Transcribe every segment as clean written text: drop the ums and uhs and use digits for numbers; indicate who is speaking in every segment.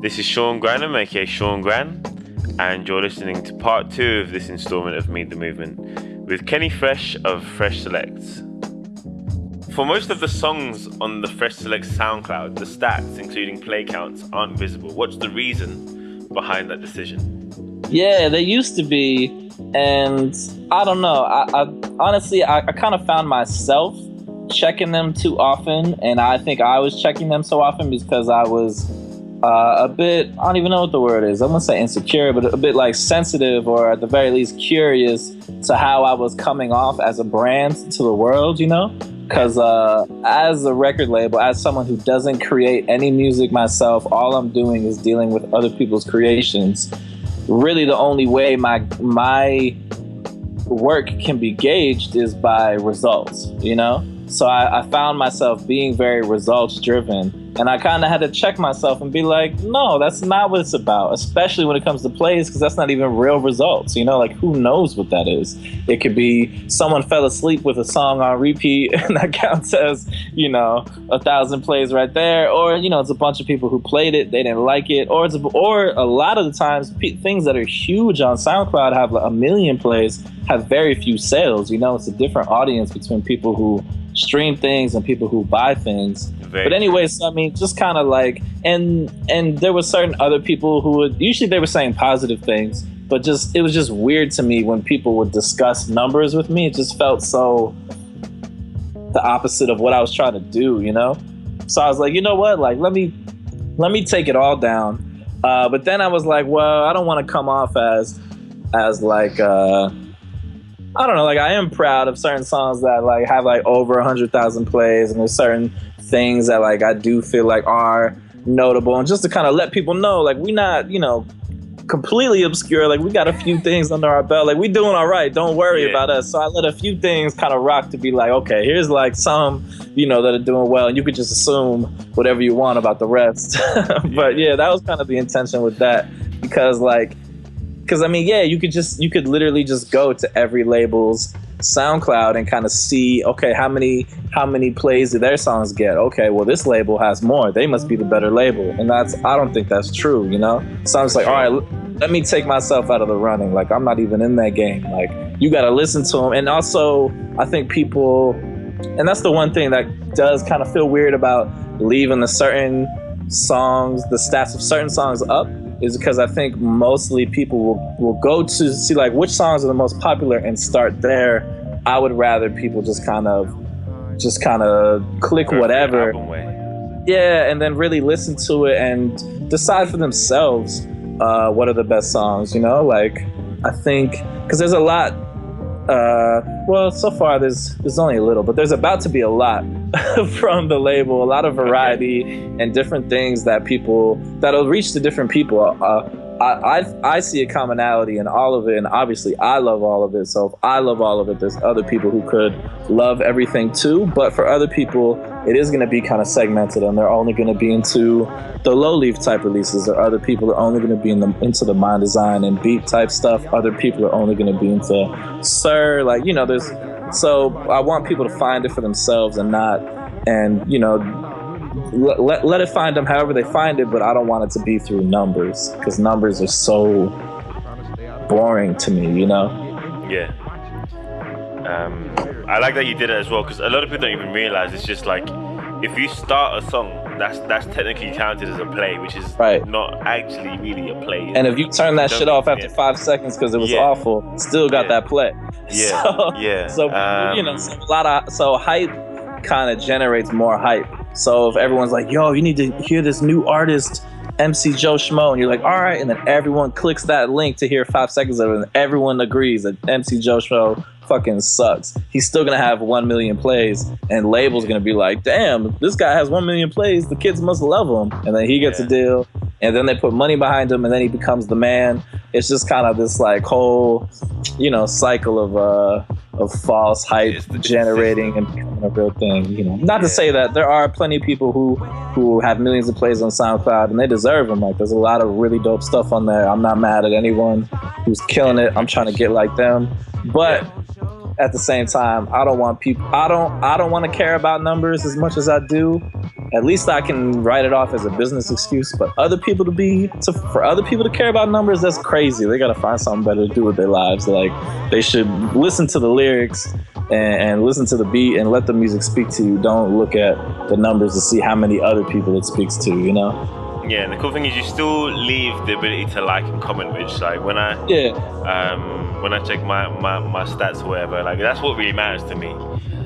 Speaker 1: This is Sean Granham, aka Sean Gran, and you're listening to part 2 of this installment of Meet the Movement with Kenny Fresh of Fresh Selects. For most of the songs on the Fresh Selects SoundCloud, the stats, including play counts, aren't visible. What's the reason behind that decision?
Speaker 2: Yeah, they used to be, and I don't know. I honestly kind of found myself checking them too often, and I think I was checking them so often because I was a bit, I don't even know what the word is. I'm gonna say insecure, but a bit like sensitive, or at the very least curious to how I was coming off as a brand to the world, you know? Because as a record label, as someone who doesn't create any music myself, all I'm doing is dealing with other people's creations. Really, the only way my work can be gauged is by results, you know? So I found myself being very results driven, and I kind of had to check myself and be like, no, that's not what it's about, especially when it comes to plays, because that's not even real results, you know? Like, who knows what that is? It could be someone fell asleep with a song on repeat and that counts as, you know, 1,000 plays right there, or, you know, it's a bunch of people who played it, they didn't like it, or a lot of the times things that are huge on SoundCloud have like 1 million plays have very few sales, you know? It's a different audience between people who stream things and people who buy things. But anyways, I mean, just kind of like, and there were certain other people who would, usually they were saying positive things, but it was just weird to me when people would discuss numbers with me. It just felt so the opposite of what I was trying to do, you know? So I was like, you know what? Like, let me take it all down. But then I was like, well, I don't want to come off as like, I don't know, like I am proud of certain songs that like have like over 100,000 plays, and there's certain things that like I do feel like are notable, and just to kind of let people know, like we not, you know, completely obscure, like we got a few things under our belt, like we doing all right, don't worry about us. So I let a few things kind of rock to be like, okay, here's like some, you know, that are doing well, and you could just assume whatever you want about the rest. But yeah, that was kind of the intention with that, because I mean, yeah, you could literally just go to every label's SoundCloud and kind of see, okay, how many plays did their songs get? Okay, well, this label has more. They must be the better label. And I don't think that's true, you know? So I'm just like, all right, let me take myself out of the running. Like, I'm not even in that game. Like, you got to listen to them. And also, I think people, and that's the one thing that does kind of feel weird about leaving the certain songs, the stats of certain songs up, is because I think mostly people will go to see like which songs are the most popular and start there. I would rather people just kind of click whatever. Yeah, and then really listen to it and decide for themselves what are the best songs, you know? Like, I think, because there's a lot, well, so far there's only a little, but there's about to be a lot from the label, a lot of variety and different things that'll reach to different people. I see a commonality in all of it, and obviously I love all of it. So if I love all of it, there's other people who could love everything too. But for other people, it is going to be kind of segmented, and they're only going to be into the low leaf type releases, or other people are only going to be into the mind design and beat type stuff. Other people are only going to be into Sir, like, you know, so I want people to find it for themselves and you know, let it find them however they find it, but I don't want it to be through numbers, because numbers are so boring to me, you know?
Speaker 1: Yeah. I like that you did it as well, because a lot of people don't even realize it's just like, if you start a song, that's technically counted as a play, which is not actually really a play.
Speaker 2: And if you turn that shit off after 5 seconds because it was awful, still got that play.
Speaker 1: Yeah.
Speaker 2: So you know, so hype kind of generates more hype. So if everyone's like, yo, you need to hear this new artist, MC Joe Schmo, and you're like, all right, and then everyone clicks that link to hear 5 seconds of it, and everyone agrees that MC Joe Schmo fucking sucks. He's still gonna have 1 million plays, and label's gonna be like, damn, this guy has 1 million plays, the kids must love him. And then he gets a deal, and then they put money behind him, and then he becomes the man. It's just kind of this like whole, you know, cycle of false hype generating and becoming a real thing, you know. Not to say that there are plenty of people who have millions of plays on SoundCloud and they deserve them. Like, there's a lot of really dope stuff on there. I'm not mad at anyone who's killing it. I'm trying to get like them. But at the same time, I don't want to care about numbers as much as I do. at least I can write it off as a business excuse. But for other people to care about numbers, that's crazy. They got to find something better to do with their lives. Like, they should listen to the lyrics and listen to the beat and let the music speak to you. Don't look at the numbers to see how many other people it speaks to, you know?
Speaker 1: Yeah, and the cool thing is you still leave the ability to like and comment, which like when I check my stats or whatever, like that's what really matters to me.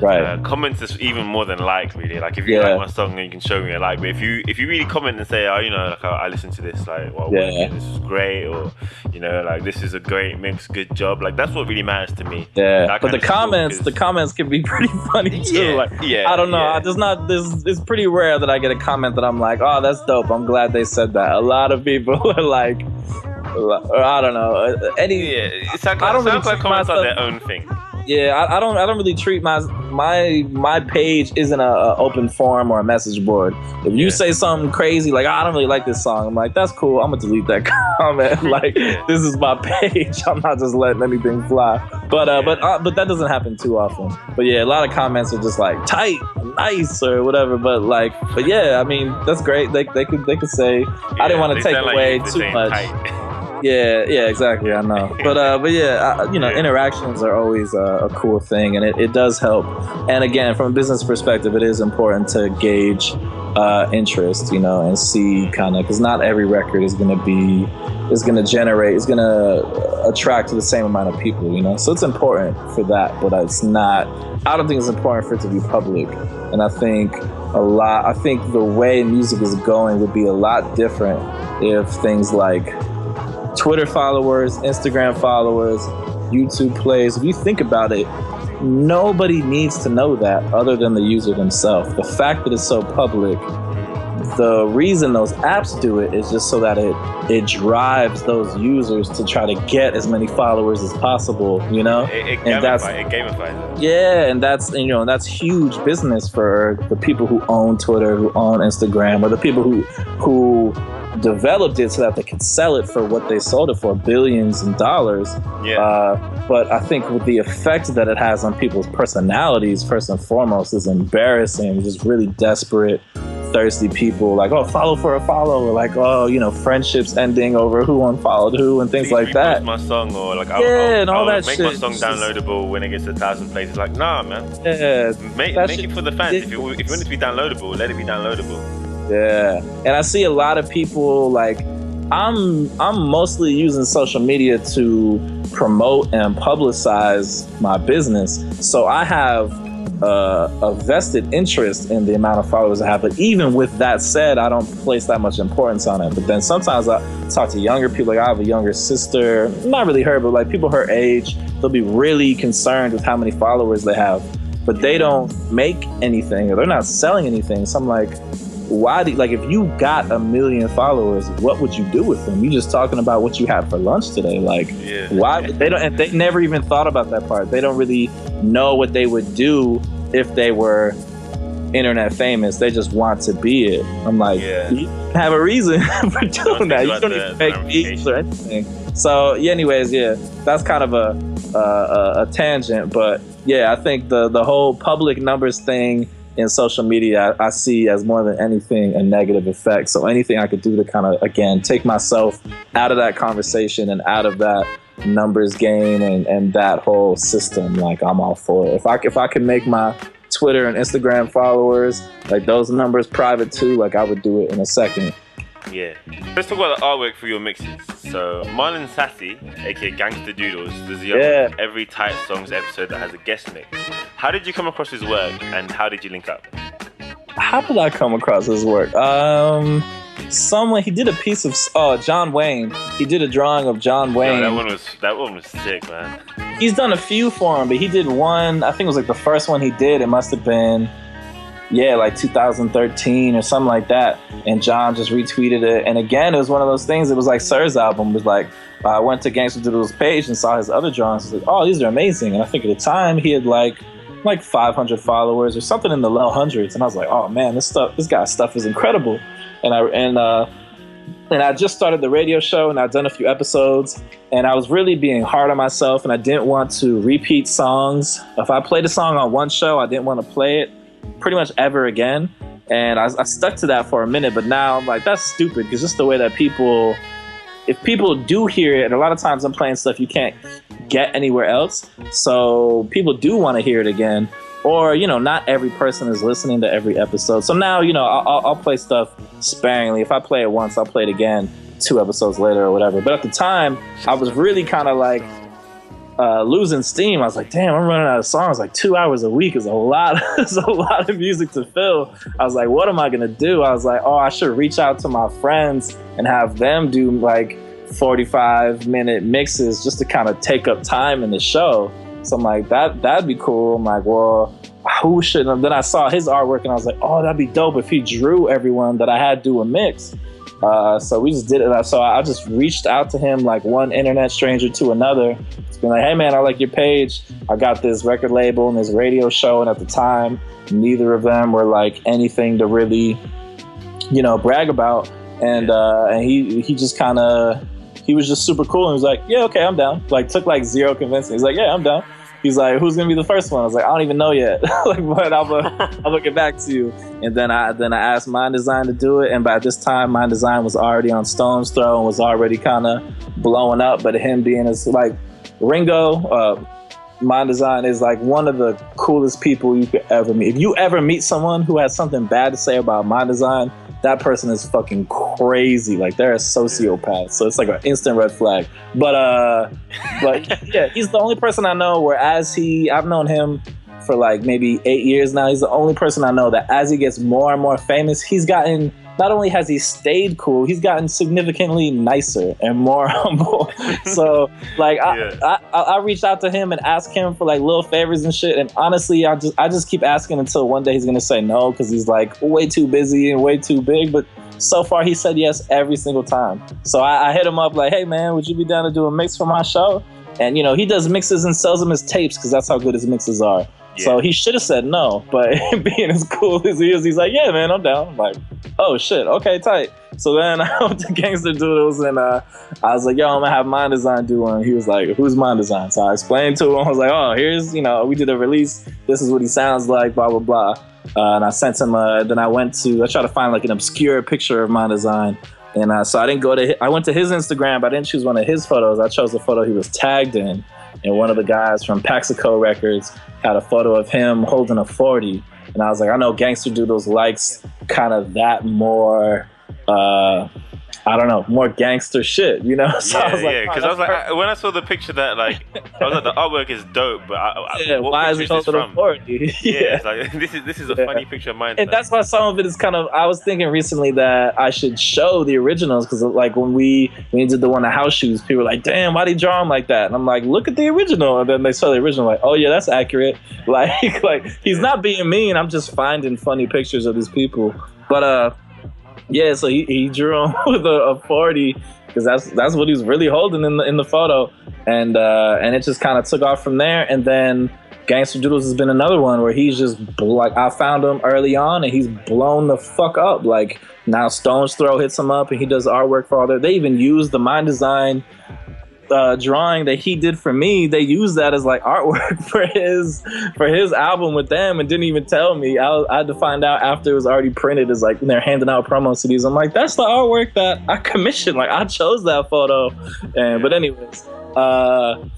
Speaker 2: Right.
Speaker 1: Comments is even more than like, really. Like if you like my song, then you can show me a like. But if you really comment and say, oh, you know, like I listened to this, like, well, this is great, or you know, like this is a great mix, good job. Like that's what really matters to me.
Speaker 2: Yeah. But the comments can be pretty funny too. I don't know. It's pretty rare that I get a comment that I'm like, oh, that's dope. I'm glad they said that. A lot of people are like, I don't know.
Speaker 1: It's like SoundCloud comments are their own thing.
Speaker 2: Yeah, I don't really treat my page isn't a open forum or a message board. If you say something crazy like, I don't really like this song, I'm like, that's cool, I'm gonna delete that comment. Like, this is my page. I'm not just letting anything fly. But that doesn't happen too often. But yeah, a lot of comments are just like tight, nice, or whatever. But yeah, I mean, that's great. They could say, I didn't want to take away too much. Tight. Yeah, exactly. I know, but yeah, interactions are always a cool thing, and it does help. And again, from a business perspective, it is important to gauge interest, and see kind of, because not every record is going to attract to the same amount of people, So it's important for that, but I don't think it's important for it to be public. And I think the way music is going would be a lot different if things like Twitter followers, Instagram followers, YouTube plays. If you think about it, nobody needs to know that other than the user themselves. The fact that it's so public, the reason those apps do it is just so that it drives those users to try to get as many followers as possible,
Speaker 1: It gamifies it.
Speaker 2: Yeah, and that's huge business for the people who own Twitter, who own Instagram, or the people who developed it so that they could sell it for what they sold it for, billions in dollars. But I think with the effect that it has on people's personalities, first and foremost, is embarrassing. Just really desperate, thirsty people, like, oh, follow for a follow, or like, oh, friendships ending over who unfollowed who and things like that.
Speaker 1: My song, or like,
Speaker 2: and all that
Speaker 1: make
Speaker 2: shit.
Speaker 1: My song downloadable when it gets to 1,000 places. Like, nah, man.
Speaker 2: Yeah,
Speaker 1: make it for the fans. If you want it to be downloadable, let it be downloadable.
Speaker 2: Yeah, and I see a lot of people like, I'm mostly using social media to promote and publicize my business. So I have a vested interest in the amount of followers I have. But even with that said, I don't place that much importance on it. But then sometimes I talk to younger people. Like, I have a younger sister, not really her, but like people her age. They'll be really concerned with how many followers they have, but they don't make anything, or they're not selling anything. So I'm like, if you got 1 million followers, what would you do with them? You just talking about what you had for lunch today. Like, why? They never even thought about that part. They don't really know what they would do if they were internet famous. They just want to be it. I'm like, you have a reason for doing that. You don't even make beats or anything. So, anyways, that's kind of a tangent, but I think the whole public numbers thing in social media, I see as more than anything a negative effect. So anything I could do to kind of, again, take myself out of that conversation and out of that numbers game and that whole system, like, I'm all for it. If I can make my Twitter and Instagram followers, like, those numbers private too, like, I would do it in a second.
Speaker 1: Yeah. Let's talk about the artwork for your mixes. So Marlon Sassy, aka Gangster Doodles, does the every Tight Songs episode that has a guest mix. How did you come across his work, and how did you link up?
Speaker 2: How did I come across his work? He did a piece of John Wayne. He did a drawing of John Wayne.
Speaker 1: No, that one was sick, man.
Speaker 2: He's done a few for him, but he did one. I think it was like the first one he did. It must have been, like 2013 or something like that. And John just retweeted it. And again, it was one of those things. It was like Sir's album. It was like, I went to Gangster Doodles' page and saw his other drawings. I was like, oh, these are amazing. And I think at the time he had like 500 followers or something in the low hundreds. And I was like, oh man, this guy's stuff is incredible. And I just started the radio show, and I'd done a few episodes, and I was really being hard on myself, and I didn't want to repeat songs. If I played a song on one show, I didn't want to play it pretty much ever again. And I stuck to that for a minute, but now I'm like, that's stupid, because just the way that if people do hear it, and a lot of times I'm playing stuff you can't get anywhere else, so people do want to hear it again. Or, not every person is listening to every episode. So now, I'll play stuff sparingly. If I play it once, I'll play it again 2 episodes later or whatever. But at the time, I was really kind of like losing steam. I was like, damn, I'm running out of songs. Like 2 hours a week is a lot. It's a lot of music to fill. I was like, what am I going to do? I was like, I should reach out to my friends and have them do like 45-minute mixes just to kind of take up time in the show. So I'm like, that'd be cool. I'm like, well, who should? And then I saw his artwork and I was like, oh, that'd be dope if he drew everyone that I had do a mix. So we just did it. So I just reached out to him like one internet stranger to another. It's been like, hey man, I like your page. I got this record label and this radio show, and at the time, neither of them were like anything to really, brag about. And he just kind of. He was just super cool and he was like, yeah, okay, I'm down. Like, took like zero convincing. He's like, yeah, I'm down. He's like, who's gonna be the first one? I was like, I don't even know yet. But I'll get back to you. And then I asked Mind Design to do it. And by this time, Mind Design was already on Stone's Throw and was already kind of blowing up. But him being as like Ringo, Mind Design is like one of the coolest people you could ever meet. If you ever meet someone who has something bad to say about Mind Design, that person is fucking crazy. Like, they're a sociopath. So it's like an instant red flag. But yeah, he's the only person I know where I've known him for like maybe 8 years now. He's the only person I know that as he gets more and more famous, he's gotten, not only has he stayed cool, he's gotten significantly nicer and more humble. So like I reached out to him and asked him for like little favors and shit. And honestly, I just keep asking until one day he's gonna say no, because he's like way too busy and way too big. But so far he said yes every single time. So I hit him up like, hey man, would you be down to do a mix for my show? And he does mixes and sells them as tapes because that's how good his mixes are. Yeah. So he should have said no, but being as cool as he is, he's like, yeah, man, I'm down. I'm like, oh shit, okay, tight. So then I went to Gangster Doodles and I was like, yo, I'm gonna have Mind Design do one. He was like, who's Mind Design? So I explained to him, I was like, oh, here's, we did a release. This is what he sounds like, blah, blah, blah. And I sent him, then I tried to find like an obscure picture of Mind Design. And so I didn't I went to his Instagram, but I didn't choose one of his photos. I chose the photo he was tagged in. And one of the guys from Paxico Records had a photo of him holding a 40. And I was like, I know Gangster Doodles likes kind of that more, I don't know, more gangster shit, So
Speaker 1: yeah,
Speaker 2: I was like,
Speaker 1: because I was like, when I saw the picture that, like, I was like, the artwork is dope, but
Speaker 2: why is it holding a 40?
Speaker 1: Yeah, it's like, this is a funny picture of mine.
Speaker 2: And that's why some of it is kind of, I was thinking recently that I should show the originals, because like when we did the one of House Shoes, people were like, damn, why did he draw him like that? And I'm like, look at the original. And then they saw the original, like, oh yeah, that's accurate. Like he's not being mean. I'm just finding funny pictures of these people. But yeah, so he drew him with a 40 because that's what he was really holding in the photo, and it just kind of took off from there. And then Gangster Doodles has been another one where he's just like, I found him early on and he's blown the fuck up. Like now Stone's Throw hits him up and he does artwork for all their. They even use the Mind Design drawing that he did for me. They used that as like artwork for his album with them and didn't even tell me. I had to find out after it was already printed, as like they're handing out promo CDs. I'm like, that's the artwork that I commissioned. Like I chose that photo. But anyways, but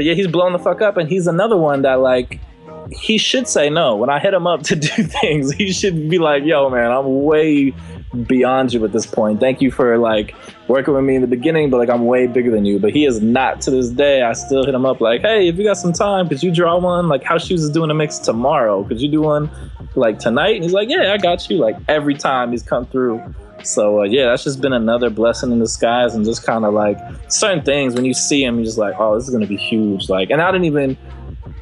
Speaker 2: yeah, he's blown the fuck up, and he's another one that like he should say no. When I hit him up to do things, he should be like, yo man, I'm way beyond you at this point. Thank you for like working with me in the beginning, but like I'm way bigger than you. But he is not. To this day, I still hit him up like, hey, if you got some time, could you draw one? Like House Shoes is doing a mix tomorrow, could you do one like tonight? And he's like, yeah, I got you. Like every time he's come through. So yeah, that's just been another blessing in disguise. And just kind of like certain things when you see him, you're just like, oh, this is gonna be huge. Like, and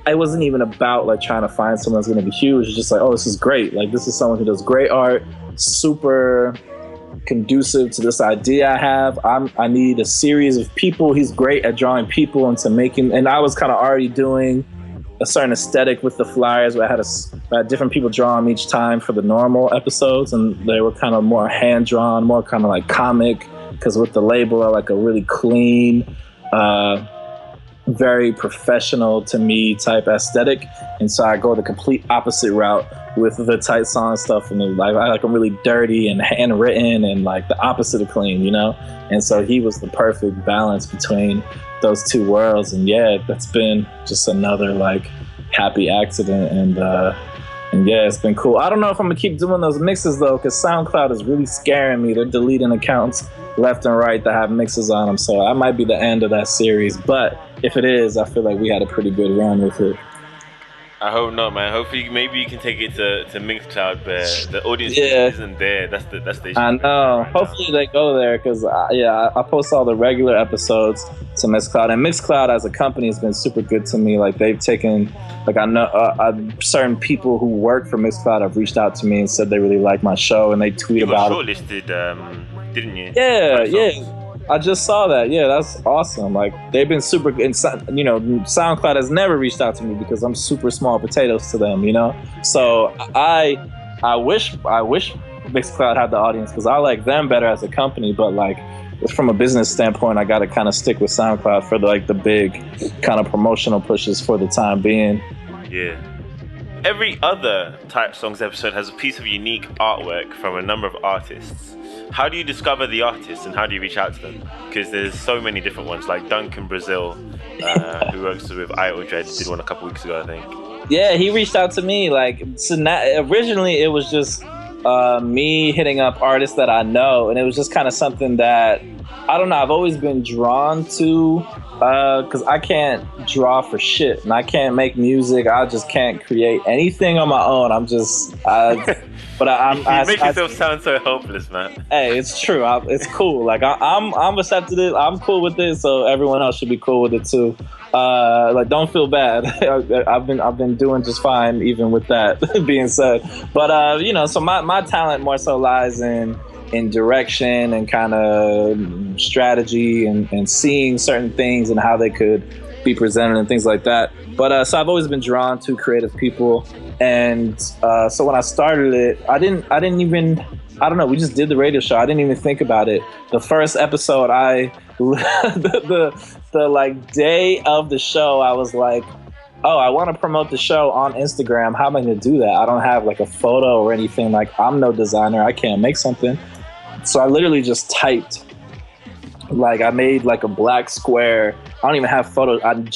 Speaker 2: it wasn't even about like trying to find someone that's going to be huge. It's just like, oh, this is great. Like, this is someone who does great art, super conducive to this idea I have. I need a series of people. He's great at drawing people into making, and I was kind of already doing a certain aesthetic with the flyers where I had different people draw them each time for the normal episodes, and they were kind of more hand-drawn, more kind of like comic, because with the label, I like a really clean, very professional to me type aesthetic, and so I go the complete opposite route with the tight song stuff, and like I like them really dirty and handwritten and like the opposite of clean, you know. And so he was the perfect balance between those two worlds, and yeah, that's been just another like happy accident, and yeah, it's been cool. I don't know if I'm gonna keep doing those mixes though, because SoundCloud is really scaring me. They're deleting accounts left and right that have mixes on them, so that might be the end of that series. But if it is, I feel like we had a pretty good run with it.
Speaker 1: I hope not, man. Hopefully, maybe you can take it to Mixcloud, but the audience isn't there. That's the issue.
Speaker 2: I know. Hopefully they go there, because I post all the regular episodes to Mixcloud, and Mixcloud as a company has been super good to me. Like they've taken, like I know certain people who work for Mixcloud have reached out to me and said they really like my show, and they tweet about it.
Speaker 1: You got shortlisted, didn't you?
Speaker 2: Yeah. I just saw that. Yeah, that's awesome. Like they've been super, and you know, SoundCloud has never reached out to me because I'm super small potatoes to them, you know. So I wish Mixcloud had the audience, because I like them better as a company, but like from a business standpoint, I got to kind of stick with SoundCloud for the big kind of promotional pushes for the time being.
Speaker 1: Yeah. Every other Type Songs episode has a piece of unique artwork from a number of artists. How do you discover the artists, and how do you reach out to them? Because there's so many different ones, like Duncan Brazil, who works with Idol Dread, did one a couple weeks ago, I think.
Speaker 2: Yeah, he reached out to me. Like, so originally it was just me hitting up artists that I know, and it was just kind of something that, I don't know, I've always been drawn to, because I can't draw for shit, and I can't make music. I just can't create anything on my own. I'm just... But
Speaker 1: you make yourself sound so hopeless, man.
Speaker 2: Hey, it's true. It's cool. Like I'm accepted it. I'm cool with it, so everyone else should be cool with it too. Like, don't feel bad. I've been doing just fine, even with that being said. But you know, so my talent more so lies in direction and kind of strategy and seeing certain things and how they could be presented and things like that. But so I've always been drawn to creative people, and so when I started it, I don't know, we just did the radio show. I didn't even think about it. The first episode, the like day of the show, I was like, oh, I want to promote the show on Instagram. How am I going to do that? I don't have like a photo or anything. Like, I'm no designer. I can't make something. So I literally just typed. Like, I made like a black square. I don't even have photos. I've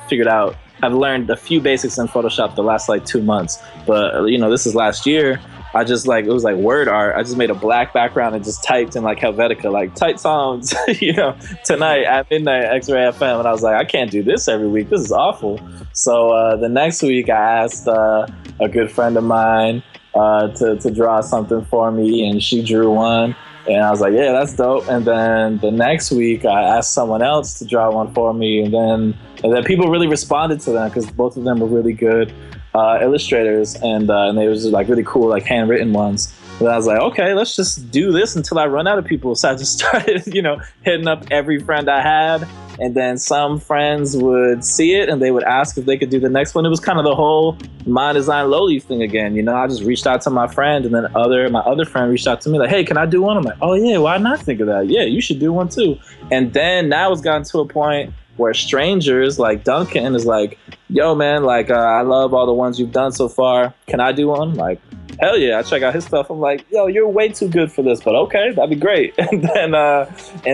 Speaker 2: figured out, I've learned a few basics in Photoshop the last like 2 months. But, you know, this is last year. I just like, it was like word art. I just made a black background and just typed in like Helvetica, like tight songs, you know, tonight at midnight, X-Ray FM. And I was like, I can't do this every week. This is awful. So the next week I asked a good friend of mine to draw something for me, and she drew one. And I was like, yeah, that's dope. And then the next week I asked someone else to draw one for me. And then people really responded to them, because both of them were really good illustrators, and they was just like really cool, like handwritten ones. And I was like, okay, let's just do this until I run out of people. So I just started, you know, hitting up every friend I had, and then some friends would see it and they would ask if they could do the next one. It was kind of the whole My Design Lowleaf thing again, you know. I just reached out to my friend, and then my other friend reached out to me like, hey, can I do one? I'm like, oh yeah, why not think of that? Yeah, you should do one too. And then now it's gotten to a point where strangers like Duncan is like, yo man, like I love all the ones you've done so far. Can I do one? Like, hell yeah. I check out his stuff. I'm like, yo, you're way too good for this, but okay, that'd be great. And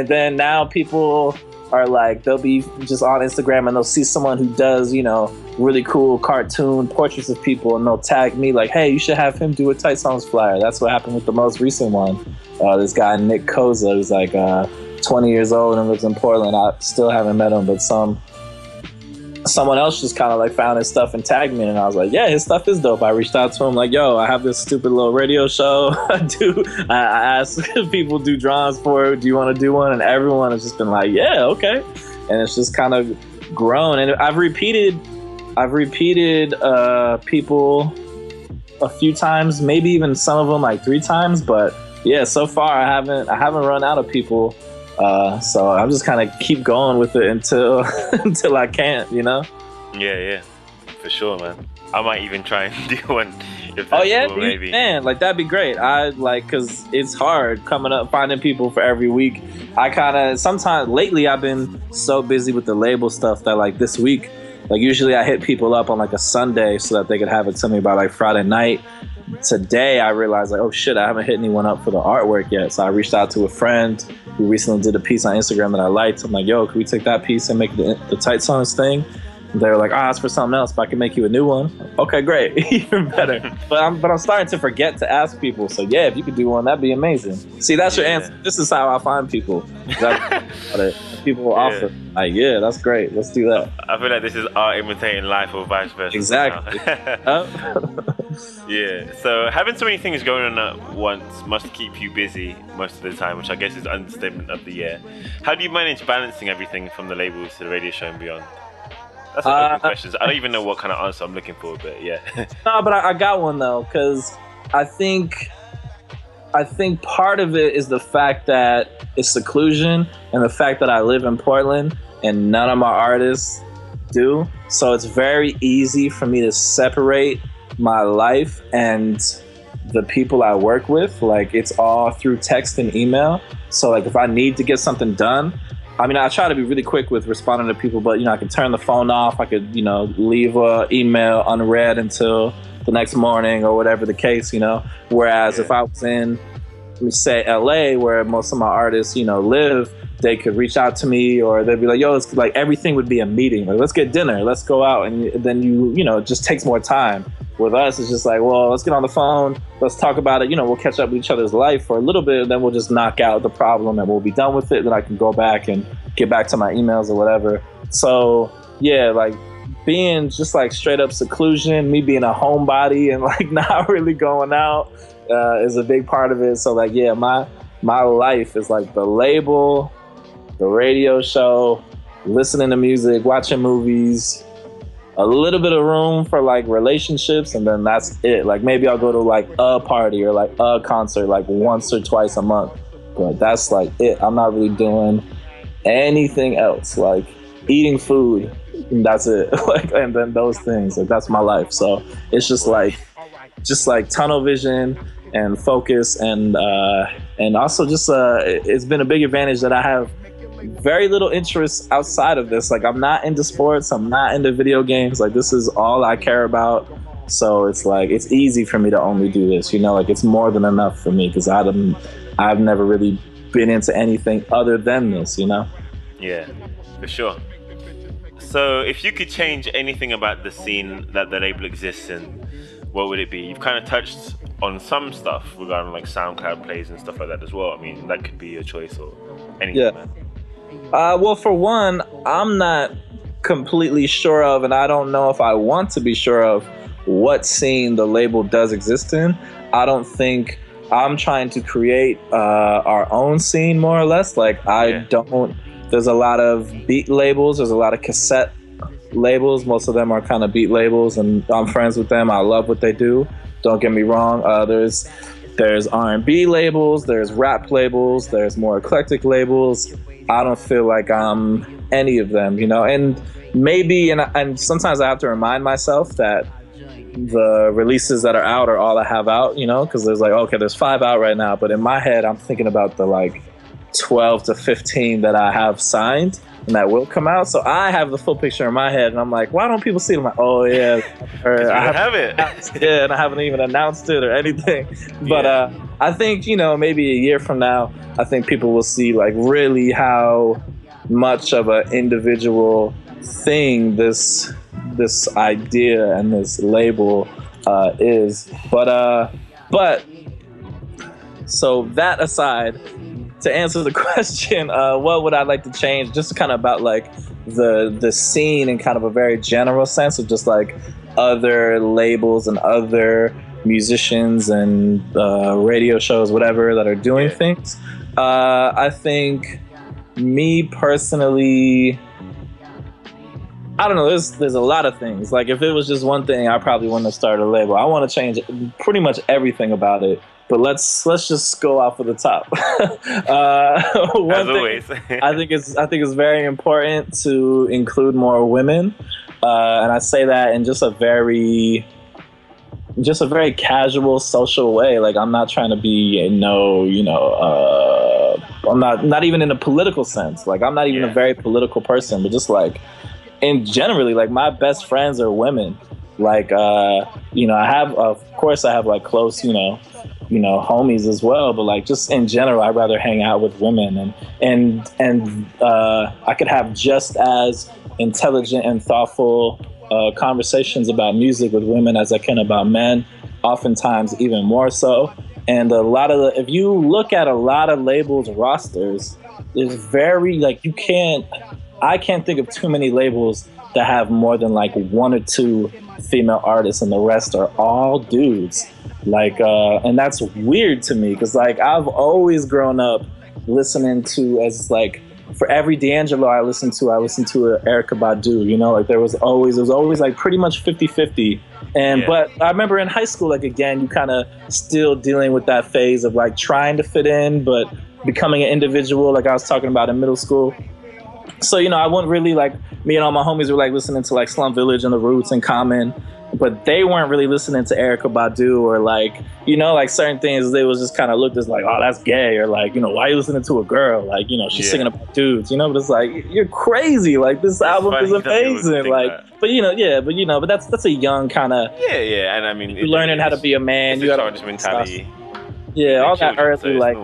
Speaker 2: then now people are like, they'll be just on Instagram and they'll see someone who does, you know, really cool cartoon portraits of people, and they'll tag me like, hey, you should have him do a Tight Songs flyer. That's what happened with the most recent one. This guy Nick Koza, who's like 20 years old and lives in Portland. I still haven't met him, but someone else just kind of like found his stuff and tagged me, and I was like, yeah, his stuff is dope. I reached out to him like, yo, I have this stupid little radio show. I asked if people do drawings for it. Do you want to do one? And everyone has just been like, yeah, okay. And it's just kind of grown, and I've repeated people a few times, maybe even some of them like 3 times, but yeah, so far I haven't run out of people. So I'm just kind of keep going with it until I can't, you know?
Speaker 1: Yeah, for sure, man. I might even try and do one If
Speaker 2: Oh
Speaker 1: that's
Speaker 2: yeah,
Speaker 1: cool, maybe.
Speaker 2: man, like that'd be great. I like because it's hard coming up finding people for every week. I kind of sometimes lately I've been so busy with the label stuff that like this week, like usually I hit people up on like a Sunday so that they could have it to me by like Friday night. Today I realized like, oh shit, I haven't hit anyone up for the artwork yet. So I reached out to a friend who recently did a piece on Instagram that I liked. I'm like, yo, can we take that piece and make the Tight Songs thing? And they were like, it's for something else, but I can make you a new one. Okay, great, even better. But I'm starting to forget to ask people. So yeah, if you could do one, that'd be amazing. See, that's your answer. This is how I find people. People will offer. Like, yeah, that's great. Let's do that.
Speaker 1: I feel like this is art imitating life or vice versa.
Speaker 2: Exactly.
Speaker 1: Yeah. So having so many things going on at once must keep you busy most of the time, which I guess is understatement of the year. How do you manage balancing everything from the labels to the radio show and beyond? That's an open question. I don't even know what kind of answer I'm looking for, but yeah.
Speaker 2: No, but I got one though, because I think part of it is the fact that it's seclusion and the fact that I live in Portland and none of my artists do. So it's very easy for me to separate my life and the people I work with. Like it's all through text and email. So like if I need to get something done, I mean, I try to be really quick with responding to people, but, I could turn the phone off. I could, leave an email unread until the next morning or whatever the case, Whereas if I was in, say, LA, where most of my artists, live, they could reach out to me or they'd be like, yo, it's like everything would be a meeting. Like, let's get dinner. Let's go out. And then it just takes more time. With us, it's just like, well, let's get on the phone. Let's talk about it. We'll catch up with each other's life for a little bit. And then we'll just knock out the problem and we'll be done with it. Then I can go back and get back to my emails or whatever. So, yeah, like being just like straight up seclusion, me being a homebody and like not really going out is a big part of it. So, like, yeah, my life is like the label, the radio show, listening to music, watching movies, a little bit of room for like relationships, and then that's it. Like maybe I'll go to like a party or like a concert like once or twice a month, but that's like it. I'm not really doing anything else. Like eating food, and that's it. Like, and then those things, like that's my life. So it's just like tunnel vision and focus, and also just it's been a big advantage that I have very little interest outside of this. Like I'm not into sports, I'm not into video games. Like this is all I care about. So it's like it's easy for me to only do this. Like it's more than enough for me because I've never really been into anything other than this.
Speaker 1: Yeah, for sure. So if you could change anything about the scene that the label exists in, what would it be? You've kind of touched on some stuff regarding like SoundCloud plays and stuff like that as well. I mean, that could be your choice or anything. Yeah.
Speaker 2: Well, for one, I'm not completely sure of, and I don't know if I want to be sure of, what scene the label does exist in. I don't think I'm trying to create our own scene, more or less. Like, there's a lot of beat labels, there's a lot of cassette labels. Most of them are kind of beat labels, and I'm friends with them. I love what they do. Don't get me wrong. There's R&B labels, there's rap labels, there's more eclectic labels. I don't feel like I'm any of them, and maybe, and sometimes I have to remind myself that the releases that are out are all I have out, because there's like, okay, there's 5 out right now, but in my head, I'm thinking about the like 12 to 15 that I have signed and that will come out. So I have the full picture in my head, and I'm like, why don't people see it? I'm like, oh yeah,
Speaker 1: I have it.
Speaker 2: Yeah, and I haven't even announced it or anything. But I think, maybe a year from now, I think people will see like really how much of an individual thing this idea and this label is. But so that aside, to answer the question, what would I like to change? Just kind of about like the scene in kind of a very general sense of just like other labels and other musicians and radio shows, whatever, that are doing things. I think me personally, I don't know, there's a lot of things. Like if it was just one thing, I probably wouldn't have started a label. I want to change pretty much everything about it. But let's just go off of the top. As always, I think it's very important to include more women, and I say that in just a very just a very casual, social way. Like, I'm not trying to be I'm not even in a political sense. Like, I'm not even a very political person, but just like, in generally, like, my best friends are women. Like, I have, of course, I have like close, homies as well. But like, just in general, I'd rather hang out with women, and I could have just as intelligent and thoughtful conversations about music with women as I can about men. Oftentimes, even more so. And if you look at a lot of labels rosters, there's very like I can't think of too many labels that have more than like one or two female artists, and the rest are all dudes. Like, and that's weird to me because like I've always grown up listening to, as like, for every D'Angelo I listened to Erykah Badu. Like there was always like pretty much 50-50. But I remember in high school, like, again, you kind of still dealing with that phase of like trying to fit in, but becoming an individual, like I was talking about in middle school. So, I wouldn't really, like, me and all my homies were like listening to like Slum Village and The Roots and Common, but they weren't really listening to Erykah Badu or like, like certain things. They was just kind of looked as like, oh, that's gay, or like, why are you listening to a girl? Like, she's singing about dudes, but it's like, you're crazy. Like, this album is amazing. Like, that. But that's a young kind of,
Speaker 1: and I mean,
Speaker 2: you're learning how to be a man. You got to
Speaker 1: mentality.
Speaker 2: All that early, like.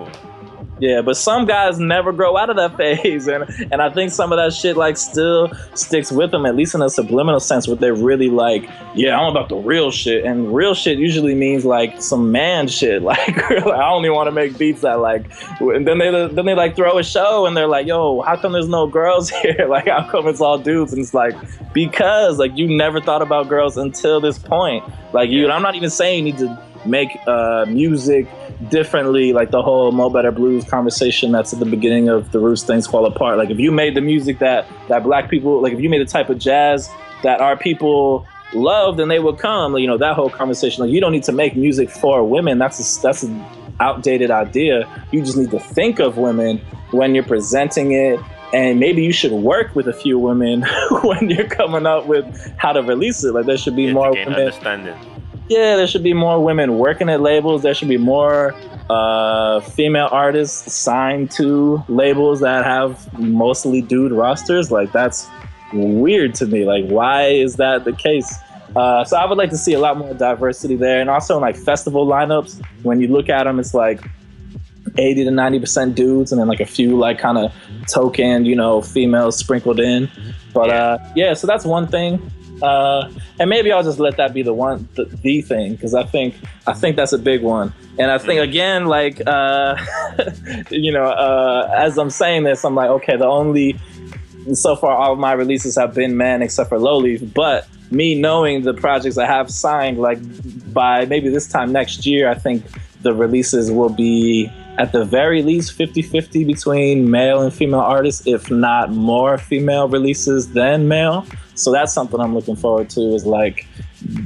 Speaker 2: Yeah, but some guys never grow out of that phase, and I think some of that shit like still sticks with them, at least in a subliminal sense, where they're really like, yeah, I'm about the real shit, and real shit usually means like some man shit, like I only want to make beats that like, and then they like throw a show and they're like, yo, how come there's no girls here? Like, how come it's all dudes? And it's like, because like you never thought about girls until this point. Like, I'm not even saying you need to make music differently, like the whole Mo Better Blues conversation that's at the beginning of The Roots Things Fall Apart. Like, if you made the music that black people, like if you made the type of jazz that our people love, then they would come. That whole conversation. Like, you don't need to make music for women. That's an outdated idea. You just need to think of women when you're presenting it, and maybe you should work with a few women when you're coming up with how to release it. Like, there should be more women.
Speaker 1: Understanding.
Speaker 2: Yeah, there should be more women working at labels. There should be more female artists signed to labels that have mostly dude rosters. Like, that's weird to me. Like, why is that the case? So I would like to see a lot more diversity there. And also in like festival lineups, when you look at them, it's like 80 to 90% dudes, and then like a few like kind of token, females sprinkled in. But so that's one thing. And maybe I'll just let that be the thing, because I think that's a big one. And I think, again, like, as I'm saying this, I'm like, okay, so far all of my releases have been men except for Lowleaf, but me knowing the projects I have signed, like by maybe this time next year, I think the releases will be at the very least 50-50 between male and female artists, if not more female releases than male. So that's something I'm looking forward to, is like,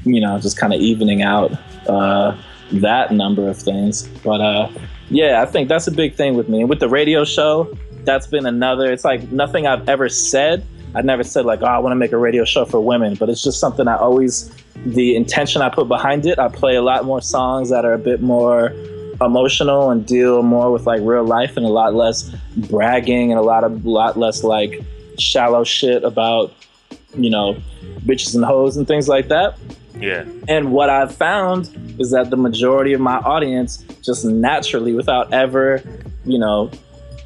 Speaker 2: just kind of evening out that number of things. But I think that's a big thing with me. And with the radio show, that's been another, it's like nothing I've ever said. I never said like, oh, I want to make a radio show for women, but it's just something the intention I put behind it. I play a lot more songs that are a bit more emotional and deal more with like real life, and a lot less bragging, and a lot less like shallow shit about, bitches and hoes and things like that.
Speaker 1: Yeah.
Speaker 2: And what I've found is that the majority of my audience, just naturally, without ever,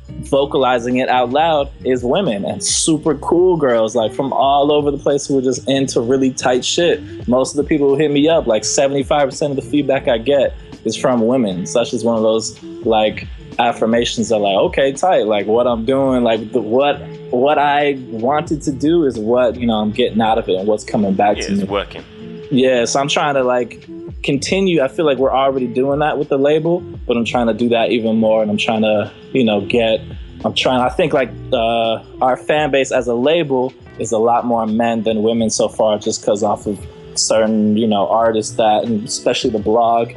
Speaker 2: vocalizing it out loud, is women, and super cool girls, like from all over the place, who are just into really tight shit. Most of the people who hit me up, like 75% of the feedback I get is from women. So that's just one of those like affirmations that like, okay, tight, like what I'm doing, like what I wanted to do is what, I'm getting out of it, and what's coming back to me.
Speaker 1: It's working.
Speaker 2: Yeah, so I'm trying to like continue. I feel like we're already doing that with the label, but I'm trying to do that even more, and I'm trying to, I think like our fan base as a label is a lot more men than women so far, just because off of certain, artists that, and especially the blog,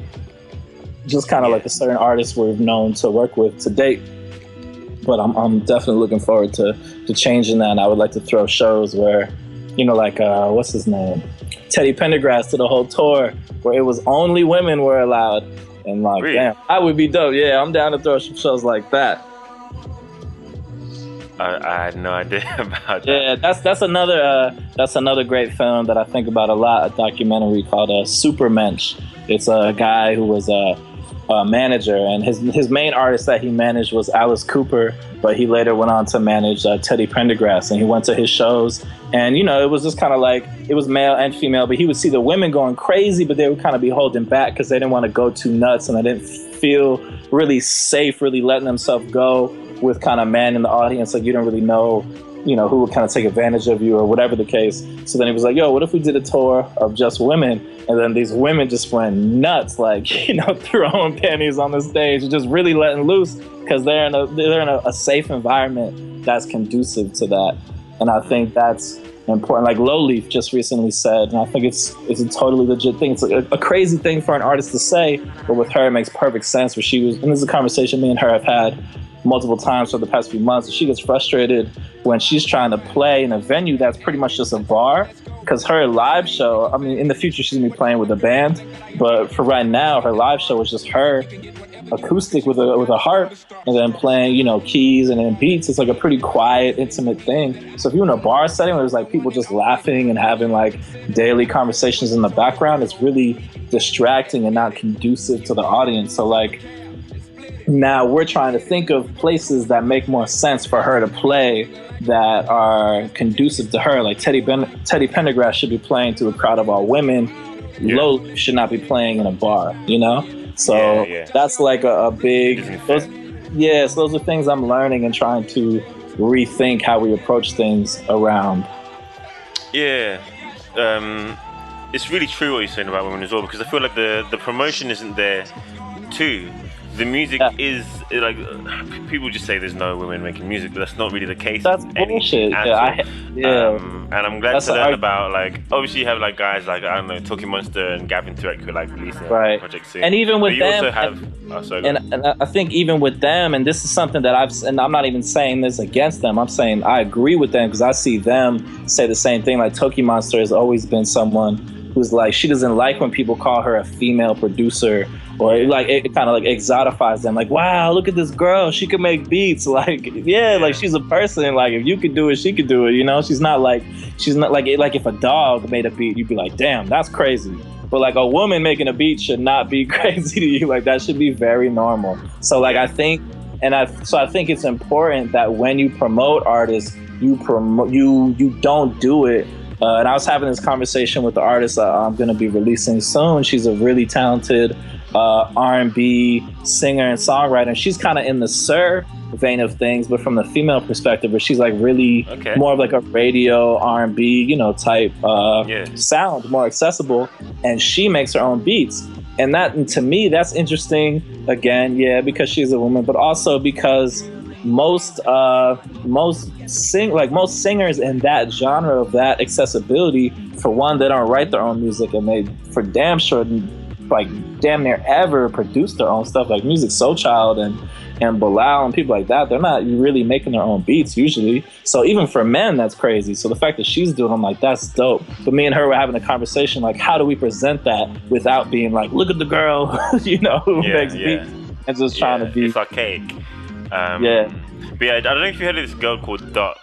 Speaker 2: just kind of like a certain artists we've known to work with to date. But I'm definitely looking forward to changing that. And I would like to throw shows where, like, what's his name? Teddy Pendergrass did a whole tour where it was only women were allowed. And like,
Speaker 1: really?
Speaker 2: damn, I would be dope. Yeah, I'm down to throw some shows like that.
Speaker 1: I had no idea about that.
Speaker 2: Yeah, that's another great film that I think about a lot. A documentary called Supermensch. It's a guy who was a manager, and his main artist that he managed was Alice Cooper, but he later went on to manage Teddy Pendergrass, and he went to his shows, and it was just kind of like it was male and female, but he would see the women going crazy, but they would kind of be holding back because they didn't want to go too nuts, and they didn't feel really safe, really letting themselves go with kind of men in the audience, like you don't really know, who would kind of take advantage of you or whatever the case. So then he was like, yo, what if we did a tour of just women? And then these women just went nuts, like, throwing panties on the stage and just really letting loose because they're in a safe environment that's conducive to that. And I think that's important. Like Lowleaf just recently said, and I think it's a totally legit thing. It's a crazy thing for an artist to say, but with her, it makes perfect sense. Where she was, and this is a conversation me and her have had multiple times for the past few months. She gets frustrated when she's trying to play in a venue that's pretty much just a bar, because her live show, I mean, in the future she's gonna be playing with a band, but for right now, her live show is just her acoustic with a harp and then playing, keys and then beats. It's like a pretty quiet, intimate thing. So if you're in a bar setting where there's like people just laughing and having like daily conversations in the background, it's really distracting and not conducive to the audience. So like, now we're trying to think of places that make more sense for her to play that are conducive to her. Like Teddy Pendergrass should be playing to a crowd of all women. Yeah. Low should not be playing in a bar, So that's like a big... So those are things I'm learning and trying to rethink how we approach things around.
Speaker 1: Yeah. It's really true what you're saying about women as well, because I feel like the promotion isn't there too. The music is like people just say there's no women making music, but that's not really the case.
Speaker 2: That's bullshit.
Speaker 1: And I'm glad to learn about like obviously you have like guys like I don't know Talkie Monster and Gavin Threat who are like releasing a project soon.
Speaker 2: And even with them,
Speaker 1: also have,
Speaker 2: and I think even with them, and this is something that I'm not even saying this against them. I'm saying I agree with them because I see them say the same thing. Like Talkie Monster has always been someone who's like she doesn't like when people call her a female producer. Or like it kind of like exotifies them, like wow, look at this girl, she can make beats, like like she's a person, like if you could do it, she could do it, she's not like if a dog made a beat, you'd be like, damn, that's crazy. But like a woman making a beat should not be crazy to you, like that should be very normal. So like I think it's important that when you promote artists, you don't do it. And I was having this conversation with the artist I'm going to be releasing soon. She's a really talented R&B singer and songwriter. And she's kind of in the Sir vein of things, but from the female perspective, where she's like really more of like a radio R&B, type sound, more accessible. And she makes her own beats. And to me, that's interesting. Again, because she's a woman, but also because most singers in that genre of that accessibility, for one, they don't write their own music, and they for damn sure like damn near ever produce their own stuff, like Music Soul Child and Bilal and people like that. They're not really making their own beats usually. So even for men, that's crazy. So the fact that she's doing, I'm like, that's dope. But me and her were having a conversation, like, how do we present that without being like, look at the girl, who makes beats, and just trying to be.
Speaker 1: It's archaic. But I don't know if you heard of this girl called Dot.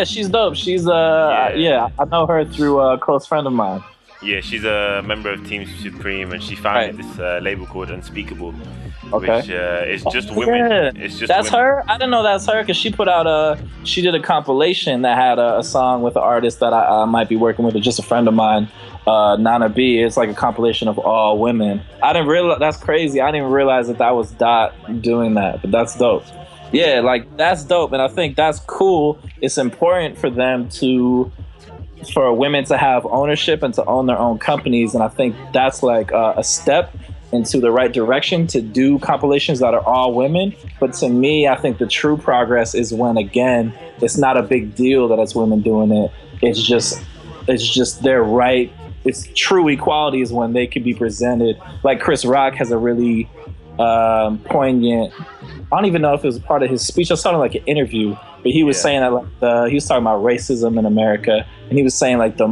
Speaker 2: She's dope. She's I know her through a close friend of mine.
Speaker 1: Yeah, she's a member of Team Supreme, and she founded this label called Unspeakable, which is just women.
Speaker 2: Yeah.
Speaker 1: It's just
Speaker 2: that's
Speaker 1: women.
Speaker 2: her. I didn't know that's her because she put out she did a compilation that had a song with an artist that I might be working with, or just a friend of mine, Nana B. It's like a compilation of all women. I didn't realize, that's crazy. I didn't realize that was Dot doing that, but that's dope. Yeah, like that's dope, and I think that's cool. It's important for them for women to have ownership and to own their own companies, and I think that's like a step into the right direction to do compilations that are all women. But to me, I think the true progress is when, again, it's not a big deal that it's women doing it. It's just their right. It's true equality is when they can be presented. Like Chris Rock has a really poignant I don't even know if it was part of his speech. I saw it like an interview, but he was saying that like he was talking about racism in America, and he was saying like the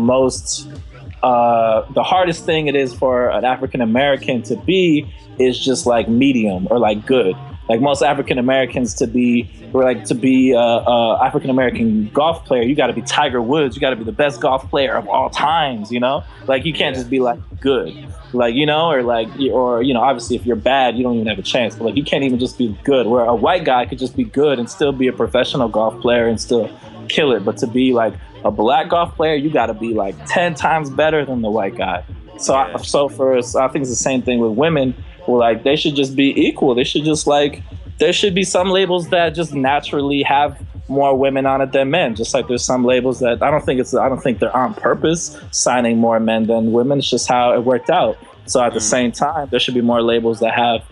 Speaker 2: hardest thing it is for an African American to be is just like medium or like good. Like most African Americans to be African American golf player, you got to be Tiger Woods. You got to be the best golf player of all times. You know, like you can't just be like good, like obviously if you're bad, you don't even have a chance. But like you can't even just be good. Where a white guy could just be good and still be a professional golf player and still kill it. But to be like a black golf player, you got to be like 10 times better than the white guy. So I think it's the same thing with women. Well, like they should just be equal. They should just like there should be some labels that just naturally have more women on it than men. Just like there's some labels that I don't think they're on purpose signing more men than women. It's just how it worked out. So at the same time, there should be more labels that have,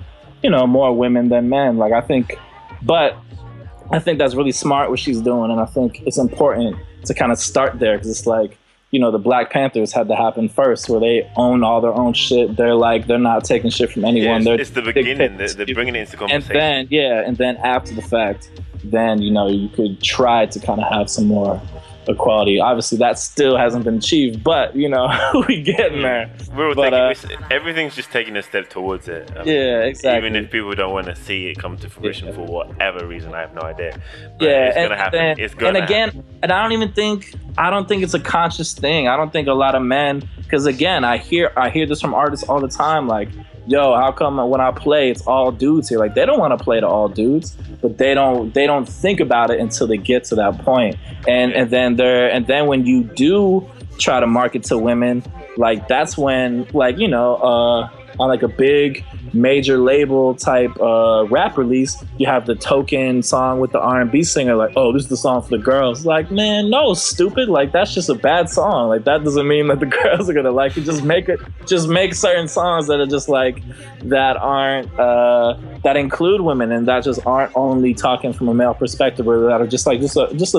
Speaker 2: more women than men. Like I think that's really smart what she's doing, and I think it's important to kind of start there because it's like. The Black Panthers had to happen first, where they own all their own shit. They're not taking shit from anyone.
Speaker 1: Yeah, it's the beginning. They're bringing it into conversation.
Speaker 2: And then after the fact, then you could try to kind of have some more equality. Obviously, that still hasn't been achieved, but we getting there.
Speaker 1: Everything's just taking a step towards it.
Speaker 2: Exactly.
Speaker 1: Even if people don't want to see it come to fruition for whatever reason, I have no idea.
Speaker 2: But
Speaker 1: it's gonna happen. It's gonna happen.
Speaker 2: And I don't think it's a conscious thing. I don't think a lot of men, because again, I hear this from artists all the time, like, yo, how come when I play it's all dudes here? Like they don't want to play to all dudes, but they don't think about it until they get to that point. And then when you do try to market to women, like that's when on like a big major label type rap release, you have the token song with the R&B singer, like, oh, this is the song for the girls. Like, man, no, stupid. Like, that's just a bad song. Like, that doesn't mean that the girls are gonna like it. Just make certain songs that are just like that aren't that include women and that just aren't only talking from a male perspective, or that are just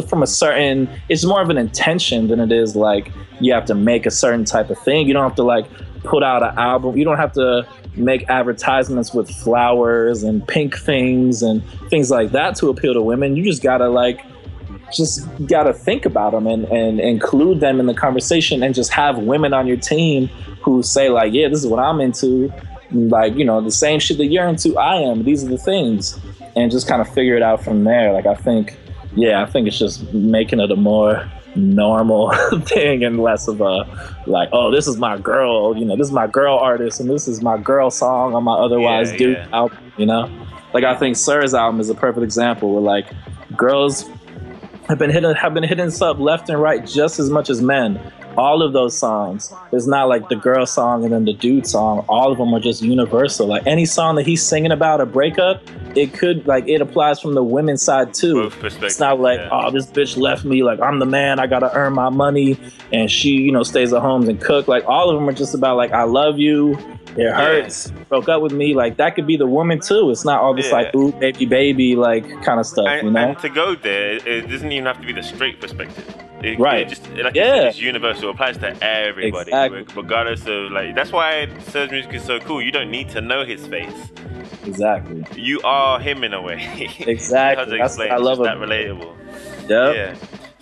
Speaker 2: from a certain. It's more of an intention than it is like you have to make a certain type of thing. You don't have to like put out an album. You don't have to make advertisements with flowers and pink things and things like that to appeal to women. You just gotta think about them and include them in the conversation, and just have women on your team who say like, yeah, this is what I'm into, like, the same shit that you're into, I am, these are the things, and just kind of figure it out from there. Like I think it's just making it a more normal thing and less of a like, oh, this is my girl, this is my girl artist and this is my girl song on my otherwise dude album, like I think Sir's album is a perfect example where like girls have been hitting sub left and right just as much as men. All of those songs, it's not like the girl song and then the dude song. All of them are just universal. Like any song that he's singing about a breakup, it applies from the women's side too. It's not like, oh, this bitch left me, like I'm the man, I gotta earn my money, and she, stays at home and cook. Like all of them are just about like, I love you, it hurts, broke up with me. Like that could be the woman too. It's not all this like, ooh, baby, like kind of stuff,
Speaker 1: And to go there, it doesn't even have to be the straight perspective. It's universal. It applies to everybody, regardless of like. That's why Sir's music is so cool. You don't need to know his face.
Speaker 2: Exactly.
Speaker 1: You are him in a way.
Speaker 2: Exactly. That's what I love.
Speaker 1: That relatable.
Speaker 2: Yep. Yeah.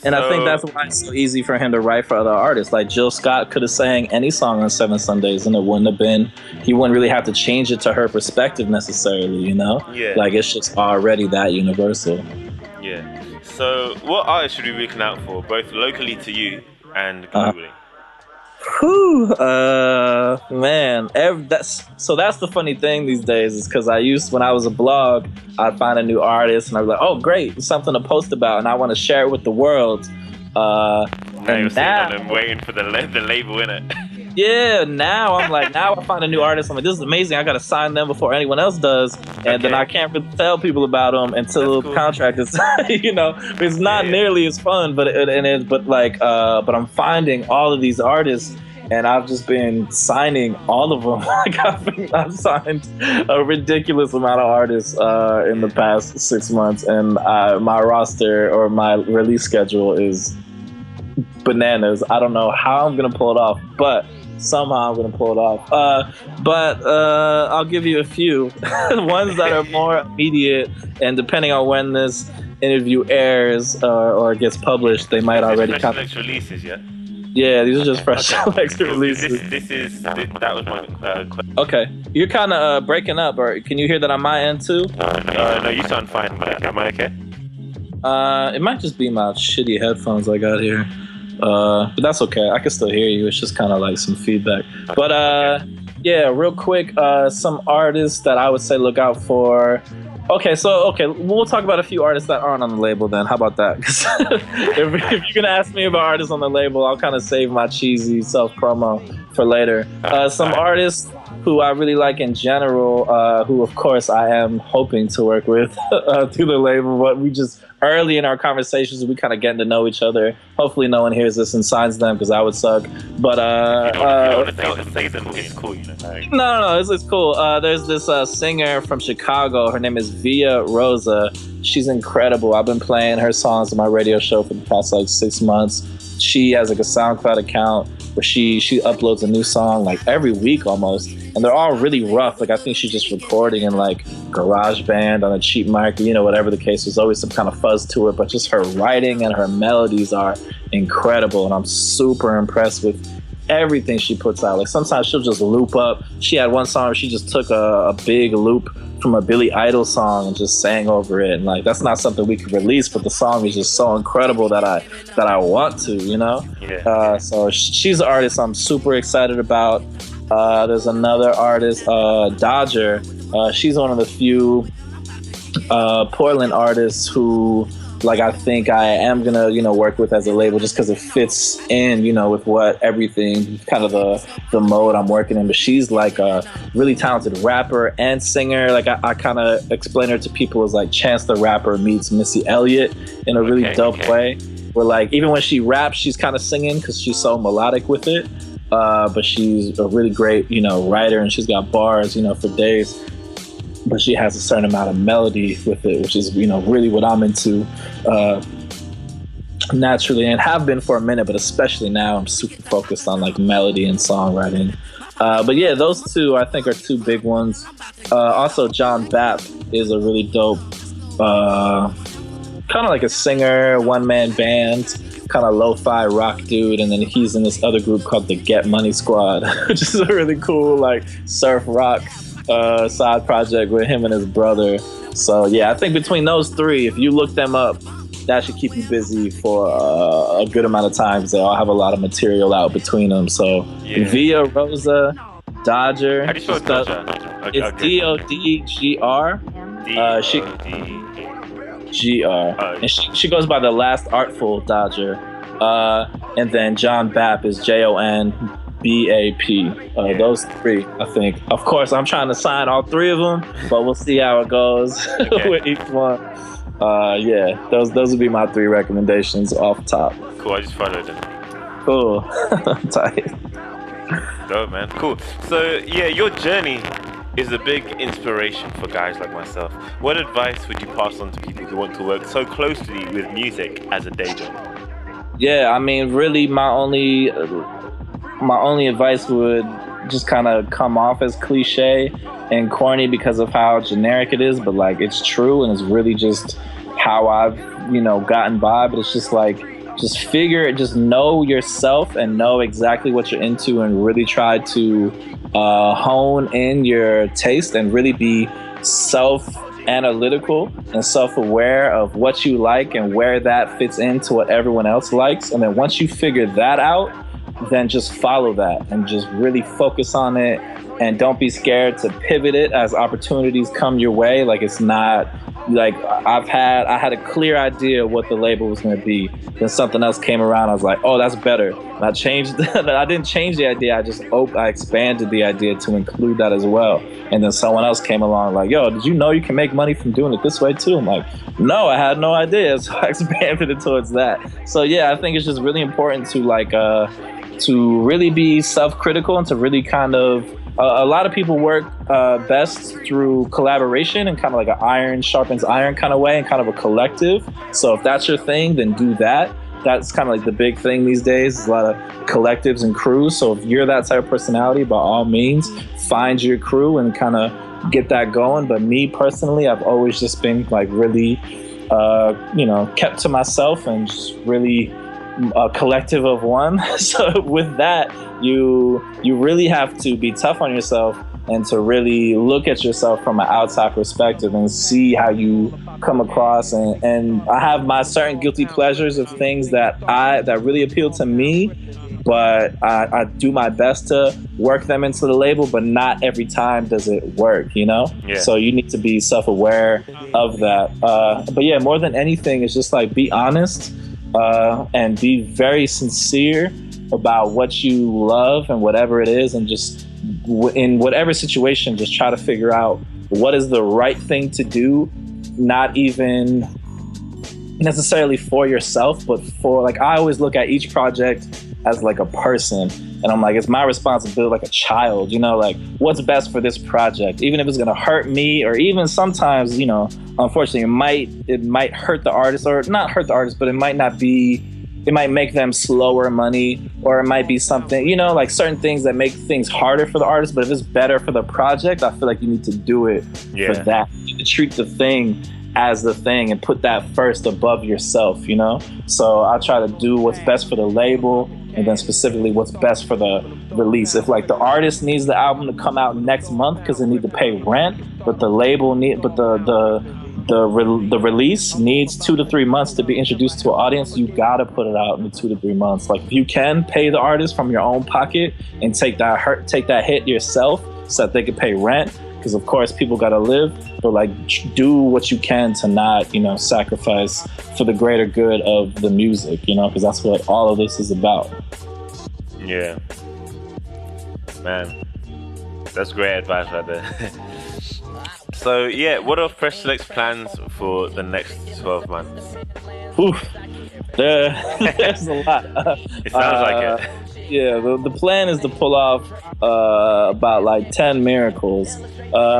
Speaker 2: And I think that's why it's so easy for him to write for other artists. Like Jill Scott could have sang any song on Seven Sundays, and it wouldn't have been. He wouldn't really have to change it to her perspective necessarily. Yeah. Like it's just already that universal.
Speaker 1: Yeah. So, what artists should we be looking out for, both locally to you and globally?
Speaker 2: Man, that's the funny thing these days is because when I was a blog, I'd find a new artist and I'd be like, oh, great, something to post about, and I want to share it with the world.
Speaker 1: And now I'm waiting for the label in it.
Speaker 2: Yeah, now I find a new artist. I'm like, this is amazing. I got to sign them before anyone else does, and then I can't really tell people about them until the contract is, It's not nearly as fun, but I'm finding all of these artists, and I've just been signing all of them. Like I've signed a ridiculous amount of artists in the past 6 months, and my roster or my release schedule is bananas. I don't know how I'm gonna pull it off, but Somehow I'm gonna pull it off. But I'll give you a few ones that are more immediate, and depending on when this interview airs or gets published, they might already
Speaker 1: come. Releases, yeah.
Speaker 2: Yeah, these are just fresh releases.
Speaker 1: That was my question.
Speaker 2: Okay, you're kind of breaking up, or can you hear that on my end too?
Speaker 1: No, you sound fine. Am I okay?
Speaker 2: It might just be my shitty headphones I got here. But that's okay. I can still hear you. It's just kind of like some feedback. But yeah, real quick, some artists that I would say look out for. Okay, we'll talk about a few artists that aren't on the label then. How about that? 'Cause if you're gonna ask me about artists on the label, I'll kind of save my cheesy self-promo for later. Some artists who I really like in general, who of course I am hoping to work with through the label, but we just early in our conversations we kind of getting to know each other. Hopefully no one hears this and signs them because I would suck. But
Speaker 1: it's cool, you know.
Speaker 2: No, it's cool. There's this singer from Chicago. Her name is Via Rosa. She's incredible. I've been playing her songs on my radio show for the past like 6 months. She has like a SoundCloud account where she uploads a new song like every week almost, and they're all really rough. Like I think she's just recording in like GarageBand on a cheap mic, you know, whatever the case. There's always some kind of fuzz to it, but just her writing and her melodies are incredible, and I'm super impressed with everything she puts out. Like sometimes she'll just loop up. She had one song where she just took a big loop from a Billy Idol song and just sang over it, and like that's not something we could release, but the song is just so incredible that I want to, you know. So she's an artist I'm super excited about. There's another artist, Dodger. She's one of the few Portland artists who like I think I am gonna, you know, work with as a label just because it fits in, you know, with what everything kind of the mode I'm working in. But she's like a really talented rapper and singer. Like I kind of explain her to people as like Chance the Rapper meets Missy Elliott in a really dope way. Where like even when she raps, she's kind of singing because she's so melodic with it. But she's a really great, you know, writer, and she's got bars, you know, for days. But she has a certain amount of melody with it, which is, you know, really what I'm into naturally, and have been for a minute, but especially now I'm super focused on like melody and songwriting. But yeah, those two I think are two big ones. Also, John Bapp is a really dope, kind of like a singer, one-man band, kind of lo-fi rock dude, and then he's in this other group called the Get Money Squad, which is a really cool like surf rock side project with him and his brother. So yeah, I think between those three, if you look them up, that should keep you busy for a good amount of time because they all have a lot of material out between them. So Via Rosa, Dodger.
Speaker 1: How do you spell Dodger?
Speaker 2: It's Dodgr. And she goes by the Last Artful Dodger. And then John Bapp is JONBAP. Those three, I think. Of course, I'm trying to sign all three of them, but we'll see how it goes with each one. Yeah, those would be my three recommendations off top.
Speaker 1: Cool, I just followed them.
Speaker 2: Cool. Tight.
Speaker 1: Dope, man. Cool. So, yeah, your journey is a big inspiration for guys like myself. What advice would you pass on to people who want to work so closely with music as a day job?
Speaker 2: Yeah, I mean, really, my only advice would just kind of come off as cliche and corny because of how generic it is, but like it's true, and it's really just how I've, you know, gotten by. But it's just like, just know yourself and know exactly what you're into, and really try to hone in your taste and really be self-analytical and self-aware of what you like and where that fits into what everyone else likes. And then once you figure that out, then just follow that and just really focus on it, and don't be scared to pivot it as opportunities come your way. Like it's not like I had a clear idea of what the label was going to be, then something else came around. I was like, oh, that's better. And I changed. I didn't change the idea. I expanded the idea to include that as well. And then someone else came along like, yo, did you know you can make money from doing it this way too? I'm like, no, I had no idea. So I expanded it towards that. So yeah, I think it's just really important to like to really be self-critical and to really kind of a lot of people work best through collaboration and kind of like an iron sharpens iron kind of way, and kind of a collective. So if that's your thing, then do that. that's kind of like the big thing these days. There's a lot of collectives and crews. So if you're that type of personality, by all means, find your crew and kind of get that going. But me personally, I've always just been like really, kept to myself and just really a collective of one. So with that, you really have to be tough on yourself and to really look at yourself from an outside perspective and see how you come across. And I have my certain guilty pleasures of things that really appeal to me, but I do my best to work them into the label, but not every time does it work, you know?
Speaker 1: Yeah.
Speaker 2: So you need to be self-aware of that. But yeah, more than anything, it's just like be honest and be very sincere about what you love and whatever it is, and just in whatever situation, just try to figure out what is the right thing to do, not even necessarily for yourself, but for, like, I always look at each project as like a person, and I'm like, it's my responsibility, like a child, you know, like what's best for this project, even if it's gonna hurt me, or even sometimes, you know, unfortunately it might hurt the artist, or not hurt the artist, but it might make them slower money, or it might be something, you know, like certain things that make things harder for the artist. But if it's better for the project, I feel like you need to do it for that. You need to treat the thing as the thing and put that first above yourself, you know? So I try to do what's best for the label, and then specifically what's best for the release. If like the artist needs the album to come out next month because they need to pay rent, but the release needs 2 to 3 months to be introduced to an audience, you gotta put it out in 2 to 3 months. Like if you can pay the artist from your own pocket and take that hit yourself so that they can pay rent, because of course people gotta live, but like do what you can to not, you know, sacrifice for the greater good of the music, you know, because that's what all of this is about.
Speaker 1: Yeah, man, that's great advice right there. So yeah, what are Fresh Select's plans for the next 12 months?
Speaker 2: Oof, there's a lot.
Speaker 1: It sounds like it.
Speaker 2: Yeah, the plan is to pull off about like 10 miracles.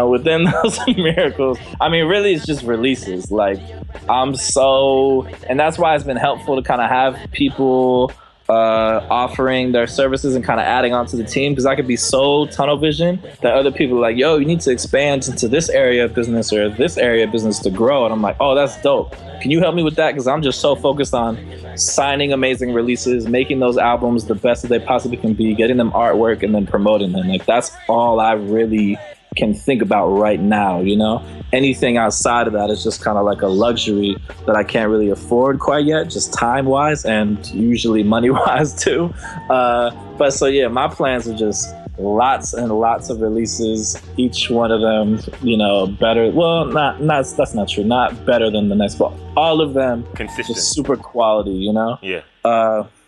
Speaker 2: Within those miracles, I mean, really, it's just releases. Like, and that's why it's been helpful to kind of have people offering their services and kind of adding on to the team, because I could be so tunnel vision that other people are like, yo, you need to expand into this area of business or this area of business to grow. And I'm like, oh, that's dope. Can you help me with that? Because I'm just so focused on signing amazing releases, making those albums the best that they possibly can be, getting them artwork, and then promoting them. Like, that's all I really can think about right now, you know? Anything outside of that is just kind of like a luxury that I can't really afford quite yet, just time-wise and usually money-wise too. But so yeah, my plans are just lots and lots of releases, each one of them, you know, better. Well, that's not true. Not better than the next, but all of them
Speaker 1: consistent,
Speaker 2: just super quality, you know?
Speaker 1: Yeah.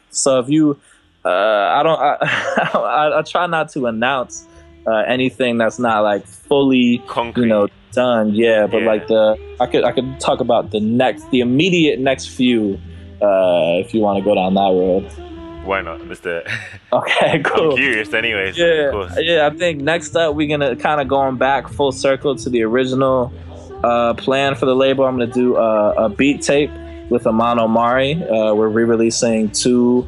Speaker 2: So if you, I try not to announce anything that's not like fully concrete, you know, done. Yeah, but like I could talk about the immediate next few, if you want to go down that road.
Speaker 1: Why not? Let's do it.
Speaker 2: Okay, cool.
Speaker 1: I'm curious anyways.
Speaker 2: Yeah,
Speaker 1: of course.
Speaker 2: Yeah, I think next up we're gonna kind of going back full circle to the original plan for the label. I'm gonna do a beat tape with Amano Mari. We're re-releasing 2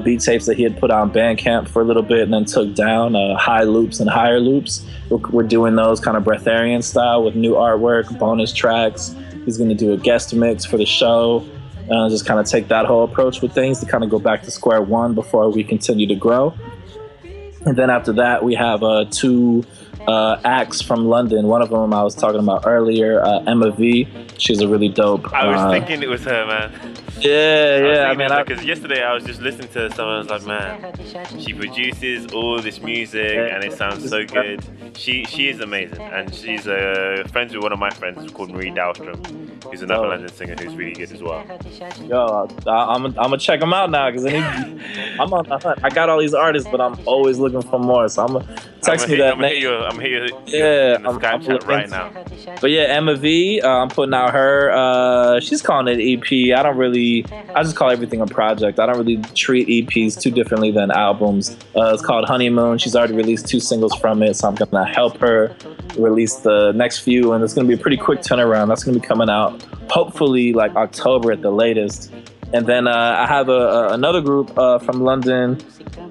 Speaker 2: beat tapes that he had put on Bandcamp for a little bit and then took down, High Loops and Higher Loops. We're doing those kind of Breatharian style with new artwork, bonus tracks. He's going to do a guest mix for the show. Just kind of take that whole approach with things to kind of go back to square one before we continue to grow. And then after that, we have 2 acts from London. One of them I was talking about earlier, Emma V. She's a really dope.
Speaker 1: I was thinking it was her, man.
Speaker 2: Yeah. I mean,
Speaker 1: because yesterday I was just listening to someone. I was like, man, she produces all this music and it sounds so good. She is amazing, and she's friends with one of my friends called Marie Dahlstrom, who's another London singer who's really good as well.
Speaker 2: Yo, I'm gonna check them out now, because I'm on the hunt. I got all these artists, but I'm always looking for more. So I'm gonna text me that.
Speaker 1: I'm here in the Skype chat right now.
Speaker 2: But yeah, Emma V, I'm putting out her. She's calling it EP. I just call everything a project. I don't really treat EPs too differently than albums. It's called Honeymoon. She's already released 2 singles from it, so I'm gonna help her release the next few, and it's gonna be a pretty quick turnaround. That's gonna be coming out hopefully like October at the latest. And then I have another group from London,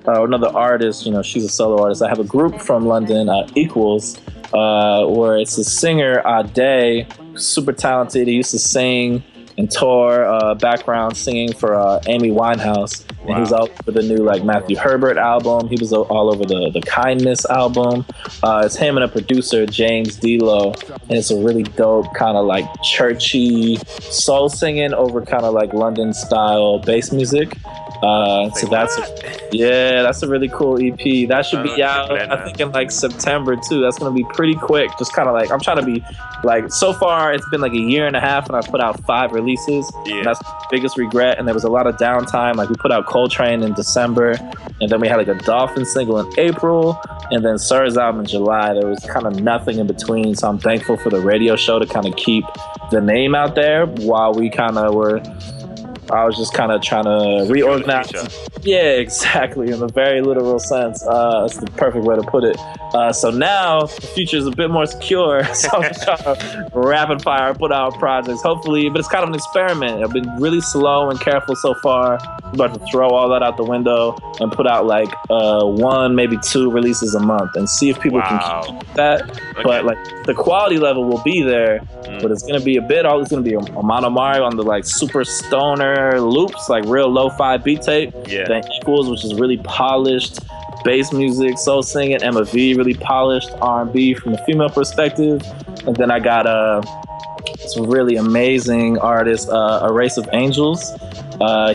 Speaker 2: another artist. You know, she's a solo artist. I have a group from London, Equals, where it's a singer, Ade, super talented. He used to sing and tour, background singing for Amy Winehouse. And he was all over the new like Matthew Herbert album. He was all over the Kindness album. It's him and a producer, James D'Lo, and it's a really dope kind of like churchy soul singing over kind of like London style bass music. So that's a really cool EP. That should be out, I think, in like September too. That's gonna be pretty quick. Just kind of like I'm trying to be like, so far it's been like a year and a half, and I put out 5 releases. And that's the biggest regret. And there was a lot of downtime. Like we put out Coltrane in December, and then we had like a Dolphin single in April, and then Sir's album in July. There was kind of nothing in between. So I'm thankful for the radio show to kind of keep the name out there while we kind of were. I was just kind of trying to reorganize. Yeah, exactly. In a very literal sense. That's the perfect way to put it. So now the future is a bit more secure. So I'm trying to rapid fire put out projects, hopefully. But it's kind of an experiment. I've been really slow and careful so far. I'm about to throw all that out the window and put out like 1, maybe 2 releases a month and see if people can keep that. Okay. But like the quality level will be there. But it's gonna be it's gonna be a Mono Mario on the like super stoner loops, like real lo-fi beat tape. Then Equals, which is really polished bass music, soul singing. Emma V, really polished R&B from a female perspective. And then I got some really amazing artist, A Race of Angels.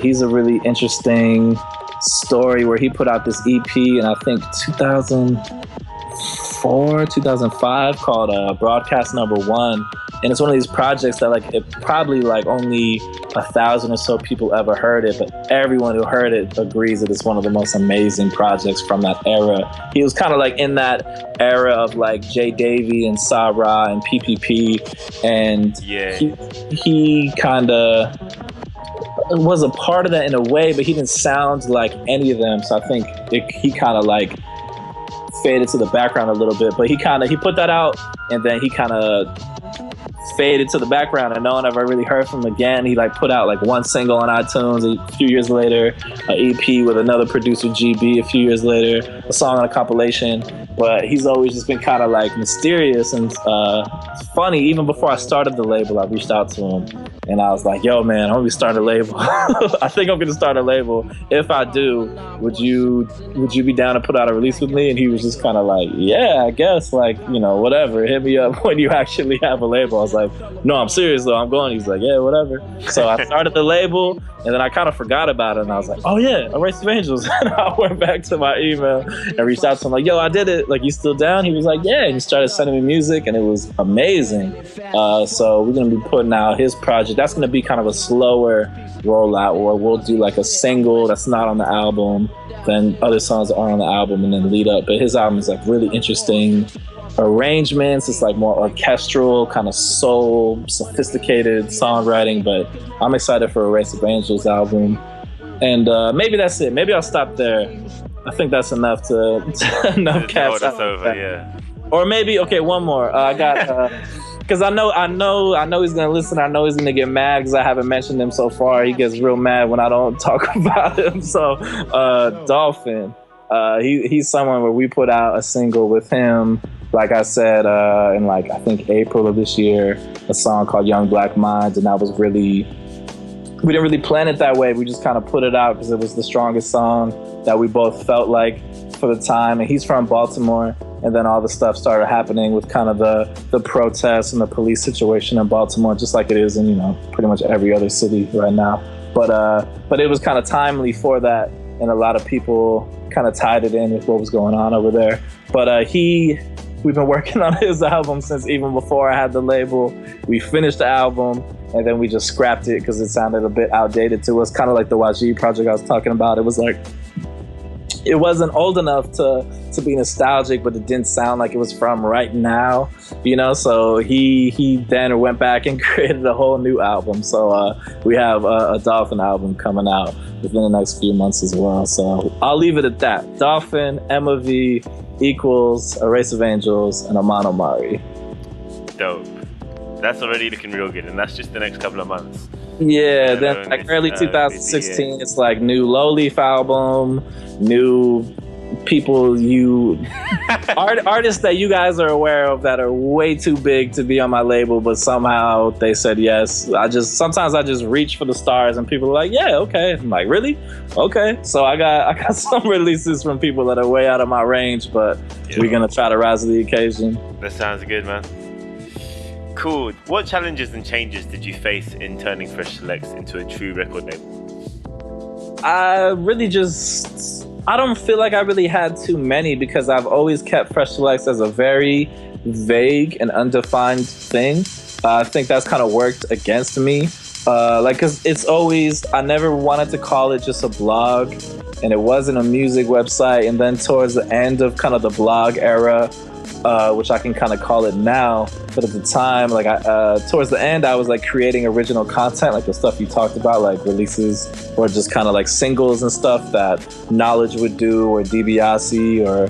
Speaker 2: He's a really interesting story where he put out this EP in I think 2004, 2005 called Broadcast Number 1. And it's one of these projects that like it probably like only 1,000 or so people ever heard it, but everyone who heard it agrees that it's one of the most amazing projects from that era. He was kind of like in that era of like Jay Davy and Sa Ra and PPP, and he kind of was a part of that in a way, but he didn't sound like any of them. So I think he kind of like faded to the background a little bit, but he put that out, and then he kind of faded to the background, and no one ever really heard from him again. He like put out like 1 single on iTunes a few years later, an EP with another producer, GB, a few years later, a song on a compilation. But he's always just been kind of like mysterious and funny. Even before I started the label, I reached out to him and I was like, yo man, I'm gonna be starting a label. I think I'm gonna start a label. If I do, would you be down to put out a release with me? And he was just kind of like, yeah, I guess, like, you know, whatever, hit me up when you actually have a label. I was like, no, I'm serious though, I'm going. He's like, yeah, whatever. So I started the label, and then I kind of forgot about it, and I was like, oh yeah, A Race of Angels. And I went back to my email and reached out to him like, yo, I did it, like, you still down? He was like, yeah. And he started sending me music, and it was amazing. So we're gonna be putting out his project. That's gonna be kind of a slower rollout, where we'll do like a single that's not on the album, then other songs that aren't on the album, and then lead up. But his album is like really interesting arrangements. It's like more orchestral, kind of soul, sophisticated songwriting. But I'm excited for A Race of Angels album. And maybe that's it. Maybe I'll stop there. I think that's enough enough cats.
Speaker 1: It's over, yeah.
Speaker 2: Or maybe, okay, one more. I got because I know he's gonna listen. I know he's gonna get mad because I haven't mentioned him so far. He gets real mad when I don't talk about him. So Dolphin, he's someone where we put out a single with him, like I said, in like I think April of this year, a song called Young Black Minds, and that was really, we didn't really plan it that way. We just kind of put it out because it was the strongest song that we both felt like for the time. And he's from Baltimore, and then all the stuff started happening with kind of the protests and the police situation in Baltimore, just like it is in, you know, pretty much every other city right now. But it was kind of timely for that, and a lot of people kind of tied it in with what was going on over there. But we've been working on his album since even before I had the label. We finished the album, and then we just scrapped it because it sounded a bit outdated to us, kind of like the YG project I was talking about. It was like, it wasn't old enough to be nostalgic, but it didn't sound like it was from right now, you know? So he then went back and created a whole new album. So we have a Dolphin album coming out within the next few months as well. So I'll leave it at that. Dolphin, Emma V, Equals, A Race of Angels, and Amano Mari.
Speaker 1: Dope. that's already looking real good, and that's just the next couple of months.
Speaker 2: Yeah, then like early 2016, it's like new Low Leaf album, new people artists that you guys are aware of that are way too big to be on my label, but somehow they said yes. Sometimes I just reach for the stars and people are like, yeah, okay. I'm like, really? Okay. So I got some releases from people that are way out of my range, but we're gonna try to rise to the occasion.
Speaker 1: That sounds good, man. Cool. What challenges and changes did you face in turning Fresh Selects into a true record label?
Speaker 2: I don't feel like I really had too many, because I've always kept Fresh Selects as a very vague and undefined thing. I think that's kind of worked against me. Cause it's always, I never wanted to call it just a blog, and it wasn't a music website. And then towards the end of kind of the blog era, which I can kind of call it now, but at the time, like towards the end, I was like creating original content, like the stuff you talked about, like releases or just kind of like singles and stuff that Knowledge would do, or DiBiase, or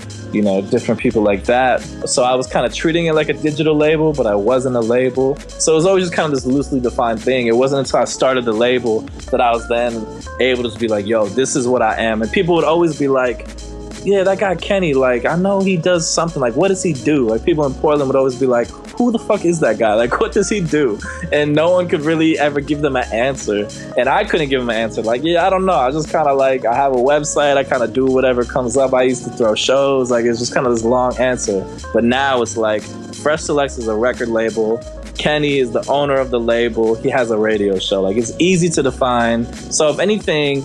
Speaker 2: different people like that. So I was kind of treating it like a digital label, but I wasn't a label. So it was always just kind of this loosely defined thing. It wasn't until I started the label that I was then able to just be like, yo, this is what I am. And people would always be like, yeah, that guy Kenny, like, I know he does something. Like, what does he do? Like, people in Portland would always be like, who the fuck is that guy? Like, what does he do? And no one could really ever give them an answer. And I couldn't give them an answer. Like, yeah, I don't know. I just kind of like, I have a website. I kind of do whatever comes up. I used to throw shows. Like, it's just kind of this long answer. But now it's like, Fresh Selects is a record label. Kenny is the owner of the label. He has a radio show. Like, it's easy to define. So if anything,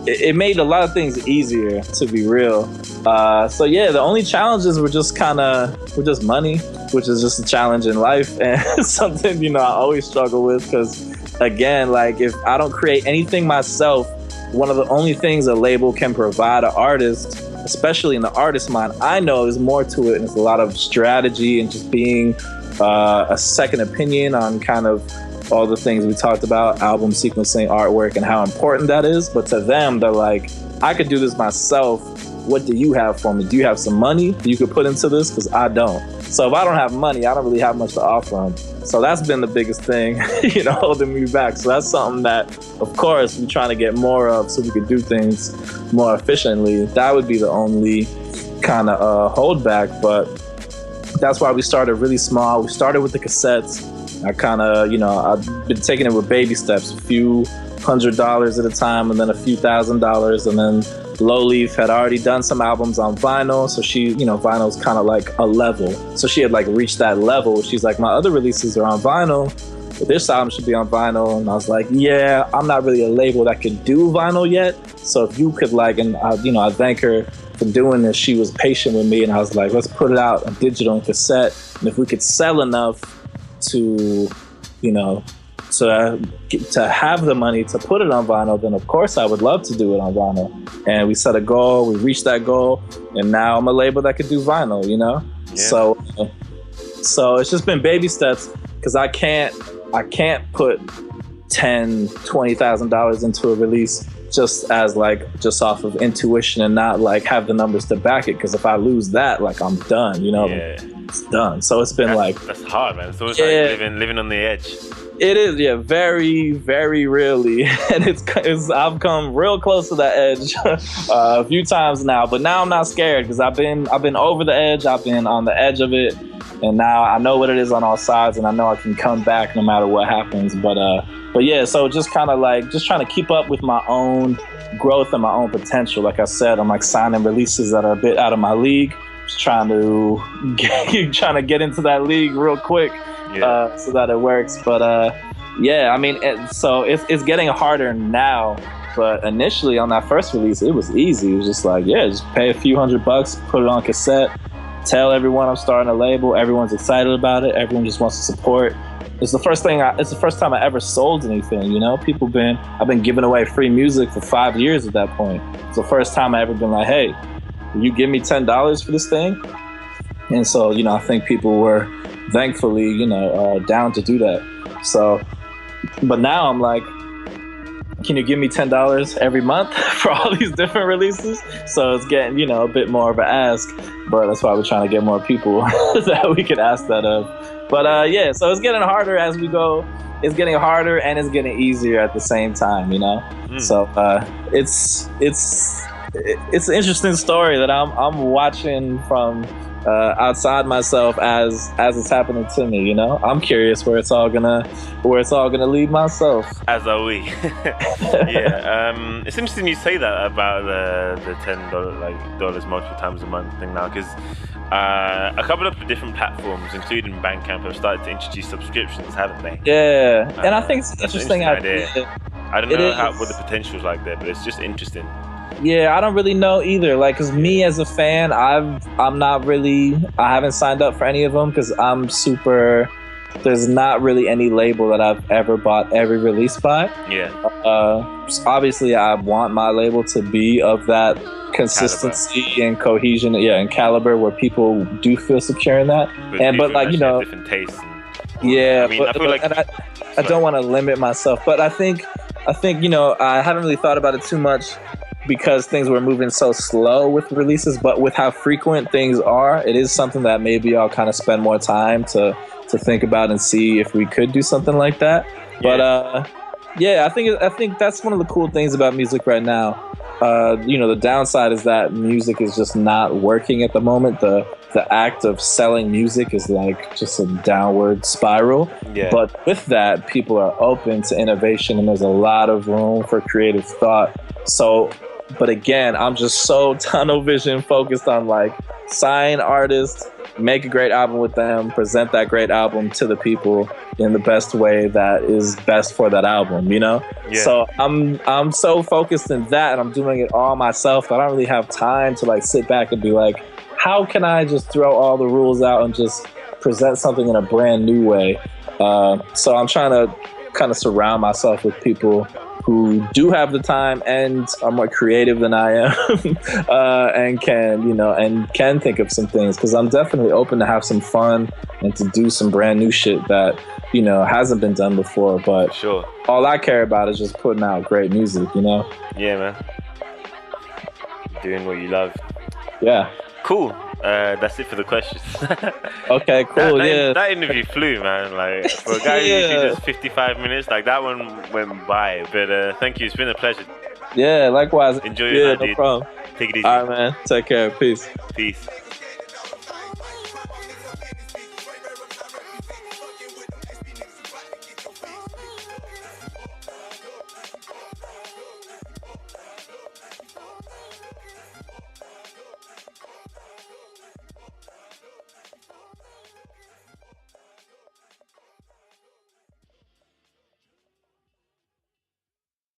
Speaker 2: it made a lot of things easier, to be real. So yeah, the only challenges were just money, which is just a challenge in life, and something I always struggle with, because again, like, if I don't create anything myself, one of the only things a label can provide an artist, especially in the artist mind, I know is more to it, and it's a lot of strategy and just being a second opinion on kind of all the things we talked about, album sequencing, artwork, and how important that is. But to them, they're like, I could do this myself. What do you have for me? Do you have some money you could put into this? Because I don't. So if I don't have money, I don't really have much to offer them. So that's been the biggest thing, holding me back. So that's something that, of course, we're trying to get more of so we could do things more efficiently. That would be the only kind of holdback. But that's why we started really small. We started with the cassettes. I kind of, I've been taking it with baby steps, a few $100s at a time, and then a few $1,000s. And then Low Leaf had already done some albums on vinyl. So she, vinyl's kind of like a level. So she had like reached that level. She's like, my other releases are on vinyl, but this album should be on vinyl. And I was like, yeah, I'm not really a label that could do vinyl yet. So if you could and I thank her for doing this. She was patient with me, and I was like, let's put it out on digital and cassette. And if we could sell enough to have the money to put it on vinyl, then of course I would love to do it on vinyl. And we set a goal, we reached that goal, and now I'm a label that could do vinyl, Yeah. So it's just been baby steps, because I can't put $10,000-$20,000 into a release just off of intuition and not like have the numbers to back it, because if I lose that, like, I'm done, It's done. So it's been
Speaker 1: that's hard, man. It's always like living on the edge.
Speaker 2: It is, yeah, very, very rarely, and I've come real close to that edge a few times now. But now I'm not scared, because I've been over the edge. I've been on the edge of it, and now I know what it is on all sides, and I know I can come back no matter what happens. But yeah, so just kind of like just trying to keep up with my own growth and my own potential. Like I said, I'm like signing releases that are a bit out of my league. Just trying to get into that league real quick.
Speaker 1: Yeah.
Speaker 2: So that it works. But yeah, I mean, it's getting harder now. But initially on that first release, it was easy. It was just like, yeah, just pay a few $100, put it on cassette, tell everyone I'm starting a label. Everyone's excited about it. Everyone just wants to support. It's the first time I ever sold anything. I've been giving away free music for 5 years at that point. It's the first time I ever been like, hey, will you give me $10 for this thing? And so, I think people were thankfully, down to do that. So, but now I'm like, can you give me $10 every month for all these different releases? So it's getting, a bit more of an ask, but that's why we're trying to get more people that we could ask that of. But yeah, so it's getting harder as we go. It's getting harder and it's getting easier at the same time, you know. So it's an interesting story that I'm watching from outside myself as it's happening to me, you know. I'm curious where it's all gonna lead myself.
Speaker 1: As are we. Yeah, it's interesting you say that about the $10 dollars multiple times a month thing now, because a couple of different platforms, including Bandcamp, have started to introduce subscriptions, haven't they?
Speaker 2: Yeah, and I think it's an interesting
Speaker 1: idea. I don't know what the potential is like there, but it's just interesting.
Speaker 2: Yeah, I don't really know either. Like, cause me as a fan, I haven't signed up for any of them because there's not really any label that I've ever bought every release by.
Speaker 1: Yeah.
Speaker 2: Obviously, I want my label to be of that consistency and cohesion, and caliber where people do feel secure in that. But like, you know,
Speaker 1: different tastes.
Speaker 2: Yeah,
Speaker 1: I mean, I feel like
Speaker 2: I don't want to limit myself, but I think you know, I haven't really thought about it too much because things were moving so slow with releases. But with how frequent things are, it is something that maybe I'll kind of spend more time to think about and see if we could do something like that. Yeah. But yeah, I think that's one of the cool things about music right now. You know, the downside is that music is just not working at the moment. The act of selling music is like just a downward spiral.
Speaker 1: Yeah.
Speaker 2: But with that, people are open to innovation and there's a lot of room for creative thought. So, but again, I'm just so tunnel vision focused on like sign artists, make a great album with them, present that great album to the people in the best way that is best for that album, you know? Yeah. So I'm so focused in that and I'm doing it all myself that I don't really have time to like sit back and be like, how can I just throw all the rules out and just present something in a brand new way? So I'm trying to kind of surround myself with people who do have the time and are more creative than I am, and can think of some things, because I'm definitely open to have some fun and to do some brand new shit that, you know, hasn't been done before. But
Speaker 1: sure,
Speaker 2: all I care about is just putting out great music, you know?
Speaker 1: Yeah, man. Doing what you love.
Speaker 2: Yeah.
Speaker 1: Cool. That's it for the questions.
Speaker 2: Okay, cool.
Speaker 1: That interview flew, man. Like, for a guy who usually does 55 minutes, like that one went by. But thank you. It's been a pleasure.
Speaker 2: Yeah, likewise.
Speaker 1: Enjoy your night,
Speaker 2: no
Speaker 1: dude.
Speaker 2: problem.
Speaker 1: Take it easy.
Speaker 2: All right, man. Take care. Peace.
Speaker 1: Peace.